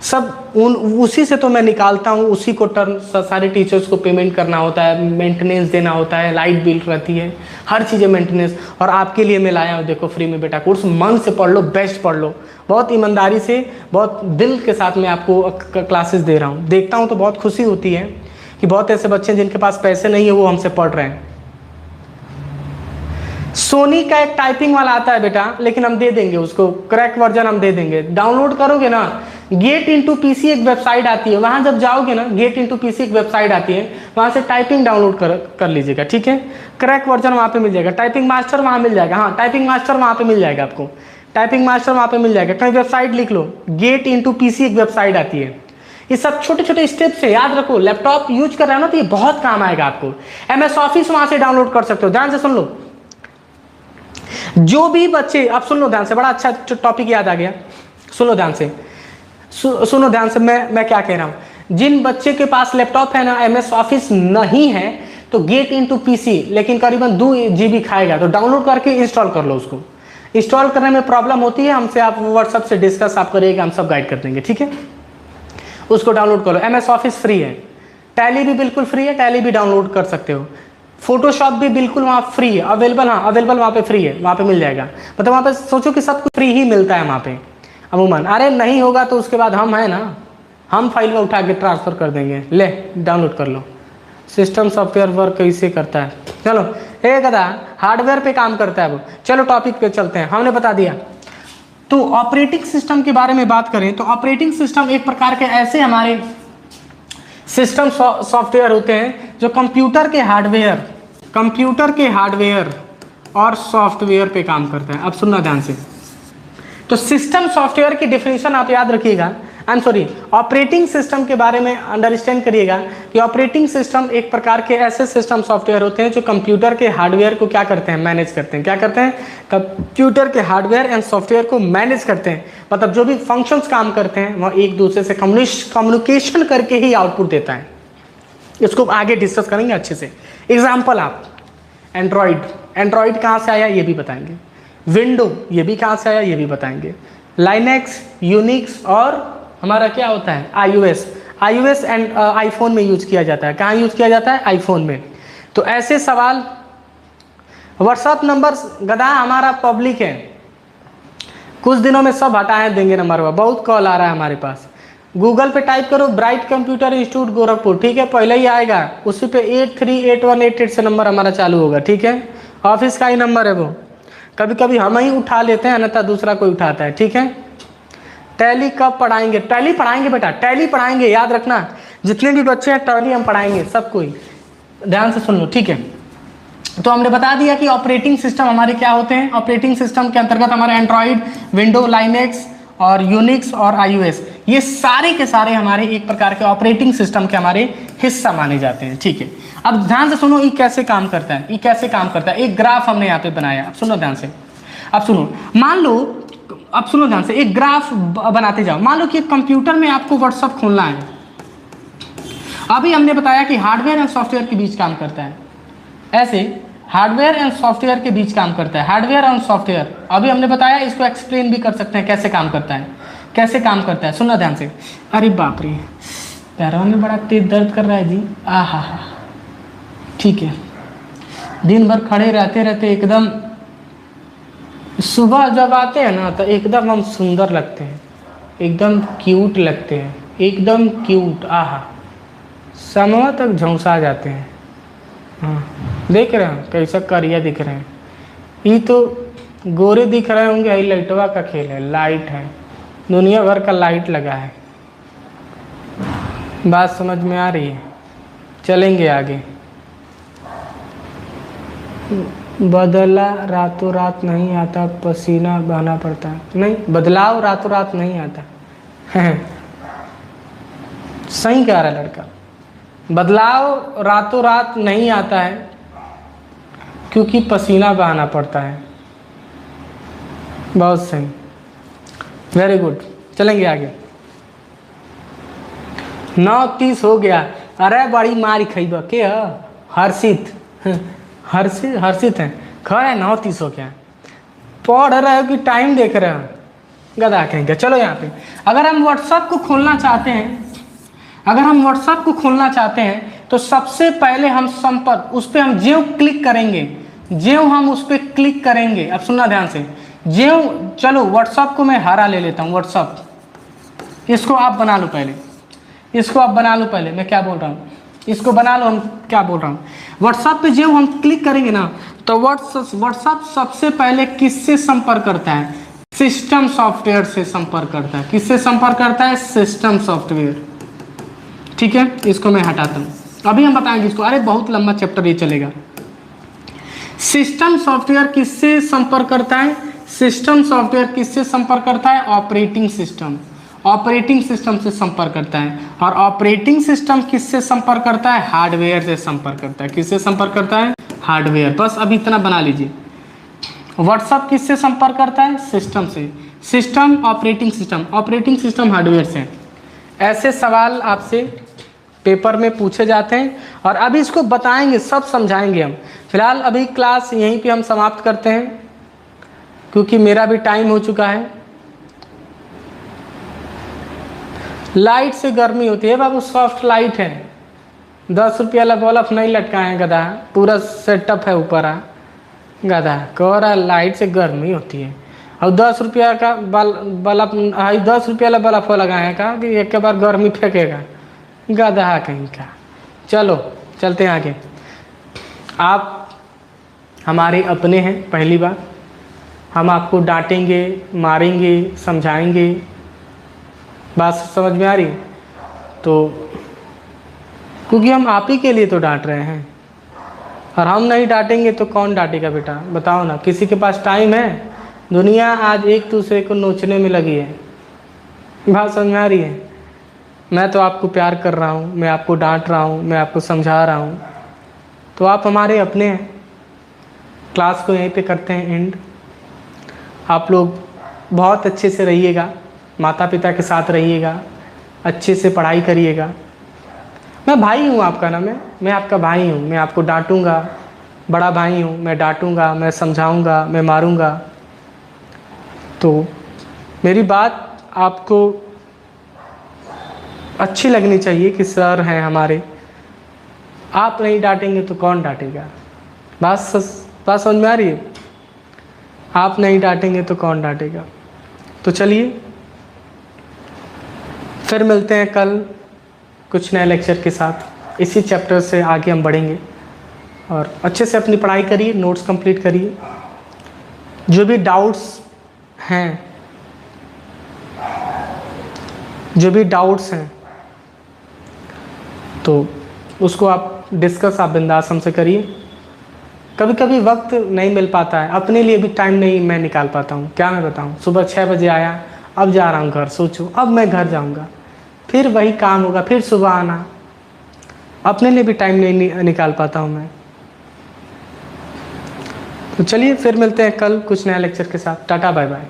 सब उसी से तो मैं निकालता हूँ, उसी को टर्न सारे टीचर्स को पेमेंट करना होता है, मेंटेनेंस देना होता है, लाइट बिल रहती है, हर चीज़ें मेंटेनेंस। और आपके लिए मैं लाया हूँ, देखो फ्री में बेटा कोर्स, मन से पढ़ लो, बेस्ट पढ़ लो, बहुत ईमानदारी से, बहुत दिल के साथ मैं आपको क्लासेस दे रहा हूँ। देखता हूँ तो बहुत खुशी होती है कि बहुत ऐसे बच्चे जिनके पास पैसे नहीं है वो हमसे पढ़ रहे हैं। सोनी का एक टाइपिंग वाला आता है बेटा, लेकिन हम दे देंगे उसको, क्रैक वर्जन हम दे देंगे। डाउनलोड करोगे ना, गेट इंटू पीसी एक वेबसाइट आती है, वहां जब जाओगे ना, गेट इंटू पीसी एक वेबसाइट आती है, वहां से टाइपिंग डाउनलोड कर लीजिएगा, ठीक है। क्रैक वर्जन वहां पे मिल जाएगा, टाइपिंग मास्टर वहां मिल जाएगा, हाँ टाइपिंग मास्टर वहां पे मिल जाएगा आपको, टाइपिंग मास्टर वहां पे मिल जाएगा। कहीं वेबसाइट लिख लो, गेट इंटू पीसी एक वेबसाइट आती है। ये सब छोटे छोटे स्टेप्स है, याद रखो। लैपटॉप यूज कर रहे हो ना, तो ये बहुत काम आएगा आपको। MS ऑफिस वहां से डाउनलोड कर सकते हो, ध्यान से सुन लो। जो भी बच्चे, आप सुन लो ध्यान से, बड़ा अच्छा टॉपिक याद आ गया, सुन लो ध्यान से, सुनो ध्यान से, मैं क्या कह रहा हूं। जिन बच्चे के पास लैपटॉप है ना, MS ऑफिस नहीं है, तो गेट इनटू पीसी लेकिन करीबन 2 GB खाएगा, तो डाउनलोड करके इंस्टॉल कर लो उसको। इंस्टॉल करने में प्रॉब्लम होती है, हमसे आप व्हाट्सएप से डिस्कस आप करिएगा, हम सब गाइड कर देंगे, ठीक है। उसको डाउनलोड कर लो। MS ऑफिस फ्री है, टैली भी बिल्कुल फ्री है, टैली भी डाउनलोड कर सकते हो। फोटोशॉप भी बिल्कुल वहाँ फ्री है, अवेलेबल, हाँ अवेलेबल वहाँ पे फ्री है, वहाँ पे मिल जाएगा। मतलब वहाँ पे सोचो कि सब कुछ फ्री ही मिलता है वहाँ पे अमूमन। अरे नहीं होगा तो उसके बाद हम हैं ना, हम फाइल में उठा के ट्रांसफ़र कर देंगे, ले डाउनलोड कर लो। सिस्टम सॉफ्टवेयर वर्क कैसे करता है, चलो एक गदा हार्डवेयर पे काम करता है वो। चलो टॉपिक पे चलते हैं, हमने बता दिया। तो ऑपरेटिंग सिस्टम के बारे में बात करें तो ऑपरेटिंग सिस्टम एक प्रकार के ऐसे हमारे सिस्टम सॉफ्टवेयर होते हैं जो कंप्यूटर के हार्डवेयर और सॉफ्टवेयर पे काम करते हैं। अब सुनना ध्यान से। तो सिस्टम सॉफ्टवेयर की डेफिनेशन आप याद रखिएगा, ऑपरेटिंग सिस्टम के बारे में अंडरस्टैंड करिएगा कि ऑपरेटिंग सिस्टम एक प्रकार के ऐसे सिस्टम सॉफ्टवेयर होते हैं जो कंप्यूटर के हार्डवेयर को क्या करते हैं, मैनेज करते हैं। क्या करते हैं? कंप्यूटर के हार्डवेयर एंड सॉफ्टवेयर को मैनेज करते हैं। मतलब जो भी फंक्शंस काम करते हैं वह एक दूसरे से कम्युनिकेशन करके ही आउटपुट देता है। इसको आगे डिस्कस करेंगे अच्छे से। एग्जाम्पल आप एंड्रॉइड कहाँ से आया ये भी बताएंगे, विंडो ये भी कहाँ से आया ये भी बताएंगे, लाइनेक्स, यूनिक्स और हमारा क्या होता है iOS एंड आईफोन में यूज किया जाता है। कहाँ यूज किया जाता है? आईफोन में। तो ऐसे सवाल, व्हाट्सअप नंबर गधा हमारा पब्लिक है, कुछ दिनों में सब हटाए देंगे नंबर, बहुत कॉल आ रहा है हमारे पास। गूगल पे टाइप करो ब्राइट कंप्यूटर इंस्टीट्यूट गोरखपुर, ठीक है, पहले ही आएगा, उसी पे 838188 से नंबर हमारा चालू होगा, ठीक है। ऑफिस का ही नंबर है वो, कभी कभी हम ही उठा लेते हैं, अन्यथा दूसरा कोई उठाता है, ठीक है। टैली कब पढ़ाएंगे? टैली पढ़ाएंगे बेटा, टैली पढ़ाएंगे, याद रखना। जितने भी बच्चे हैं टैली हम पढ़ाएंगे, सब कोई ध्यान से सुन लो, ठीक है। तो हमने बता दिया कि ऑपरेटिंग सिस्टम हमारे क्या होते हैं। ऑपरेटिंग सिस्टम के अंतर्गत हमारे एंड्रॉइड, विंडो, लाइनेक्स और यूनिक्स और iOS, ये सारे के सारे हमारे एक प्रकार के ऑपरेटिंग सिस्टम के हमारे हिस्सा माने जाते हैं, ठीक है। अब ध्यान से सुनो, ये कैसे काम करता है, ये कैसे काम करता है। एक ग्राफ हमने यहाँ पे बनाया, अब सुनो ध्यान से, अब सुनो, मान लो, अब सुनो ध्यान से, एक ग्राफ बनाते जाओ। मान लो कि कंप्यूटर में आपको व्हाट्सएप खोलना है। अभी हमने बताया कि हार्डवेयर एंड सॉफ्टवेयर के बीच काम करता है, ऐसे हार्डवेयर एंड सॉफ्टवेयर के बीच काम करता है, हार्डवेयर एंड सॉफ्टवेयर। अभी हमने बताया, इसको एक्सप्लेन भी कर सकते हैं कैसे काम करता है, कैसे काम करता है। सुनना ध्यान से। अरे बाप रे, पैरों में बड़ा तेज दर्द कर रहा है जी, आहा, ठीक है। दिन भर खड़े रहते रहते एकदम, सुबह जब आते हैं ना तो एकदम हम सुंदर लगते हैं, एकदम क्यूट लगते हैं, एकदम क्यूट, आहा, समझ तक झोंसा जाते हैं। हाँ, देख रहे हैं कैसा करिया दिख रहे हैं। ये तो गोरे दिख रहे होंगे, यही लाइटवा का खेल है, लाइट है, दुनिया भर का लाइट लगा है। बात समझ में आ रही है? चलेंगे आगे। बदला रातों रात नहीं आता, पसीना बहाना पड़ता है। नहीं, बदलाव रातों रात नहीं आता है। सही कह रहा है लड़का, बदलाव रातों रात नहीं आता है क्योंकि पसीना बहाना पड़ता है। बहुत सही, वेरी गुड। चलेंगे आगे। 9:30 हो गया। अरे बड़ी मारी खैबा के हर्षित, हर्षित है, खैर है 9:30 हो गया। पढ़ रहे हो कि टाइम देख रहे हो? गधा कहेंगे। चलो यहाँ पे अगर हम व्हाट्सएप को खोलना चाहते हैं, अगर हम व्हाट्सएप को खोलना चाहते हैं तो सबसे पहले हम संपर्क, उस पर हम ज्यों क्लिक करेंगे, ज्यों हम उस पर क्लिक करेंगे, अब सुनना ध्यान से, ज्यों, चलो व्हाट्सएप को मैं हरा ले लेता हूँ। व्हाट्सएप, इसको आप बना लो पहले, इसको आप बना लो पहले, मैं क्या बोल रहा हूँ, इसको बना लो, हम क्या बोल रहा हूँ। व्हाट्सएप पे जब हम क्लिक करेंगे ना तो व्हाट्सएप सबसे पहले किससे संपर्क करता है? सिस्टम सॉफ्टवेयर से संपर्क करता है। किससे संपर्क करता है? System software. ठीक है, इसको मैं हटाता हूँ, अभी हम बताएंगे इसको। अरे बहुत लंबा चैप्टर ये चलेगा। सिस्टम सॉफ्टवेयर किससे संपर्क करता है? सिस्टम सॉफ्टवेयर किससे संपर्क करता है? ऑपरेटिंग सिस्टम, ऑपरेटिंग सिस्टम से संपर्क करता है। और ऑपरेटिंग सिस्टम किससे संपर्क करता है? हार्डवेयर से संपर्क करता है। किससे संपर्क करता है? हार्डवेयर। बस अभी इतना बना लीजिए। व्हाट्सएप किससे संपर्क करता है? सिस्टम से। System operating system, operating system hardware से। ऐसे सवाल आपसे पेपर में पूछे जाते हैं और अभी इसको बताएंगे, सब समझाएंगे हम। फिलहाल अभी क्लास यहीं पे हम समाप्त करते हैं क्योंकि मेरा भी टाइम हो चुका है। लाइट से गर्मी होती है बाबू, सॉफ्ट लाइट है, 10 रुपया वाला बल्ब नहीं लटकाए गधा, पूरा सेटअप है ऊपर। गधा कह रहा लाइट से गर्मी होती है और 10 रुपया का बल्ब, 10 रुपया वाला बल्ब लगाए का कि एक के बार गर्मी फेंकेगा, गधा कहीं का। चलो चलते हैं आगे। आप हमारे अपने हैं, पहली बार हम आपको डांटेंगे, मारेंगे, समझाएंगे। बात समझ में आ रही? तो क्योंकि हम आप ही के लिए तो डांट रहे हैं, और हम नहीं डांटेंगे तो कौन डांटेगा बेटा, बताओ ना। किसी के पास टाइम है? दुनिया आज एक दूसरे को नोचने में लगी है। बात समझ में आ रही है? मैं तो आपको प्यार कर रहा हूँ, मैं आपको डांट रहा हूँ, मैं आपको समझा रहा हूँ, तो आप हमारे अपने हैं। क्लास को यहीं पे करते हैं एंड। आप लोग बहुत अच्छे से रहिएगा, माता पिता के साथ रहिएगा, अच्छे से पढ़ाई करिएगा। मैं भाई हूँ आपका ना, मैं आपका भाई हूँ। मैं आपको डांटूंगा, बड़ा भाई हूँ, मैं डांटूंगा, मैं समझाऊंगा, मैं मारूंगा। तो मेरी बात आपको अच्छी लगनी चाहिए कि सर हैं हमारे। आप नहीं डांटेंगे तो कौन डांटेगा? बात समझ में आ रही है? आप नहीं डांटेंगे तो कौन डांटेगा? तो चलिए फिर मिलते हैं कल कुछ नए लेक्चर के साथ। इसी चैप्टर से आगे हम बढ़ेंगे और अच्छे से अपनी पढ़ाई करिए, नोट्स कंप्लीट करिए। जो भी डाउट्स हैं, जो भी डाउट्स हैं तो उसको आप डिस्कस आप बिंदास हमसे करिए। कभी कभी वक्त नहीं मिल पाता है, अपने लिए भी टाइम नहीं मैं निकाल पाता हूँ। क्या मैं बताऊँ, सुबह 6 बजे आया, अब जा रहा हूँ घर, सोचो अब मैं घर जाऊँगा, फिर वही काम होगा, फिर सुबह आना, अपने लिए भी टाइम नहीं निकाल पाता हूँ मैं। तो चलिए फिर मिलते हैं कल कुछ नया लेक्चर के साथ। Tata bye bye.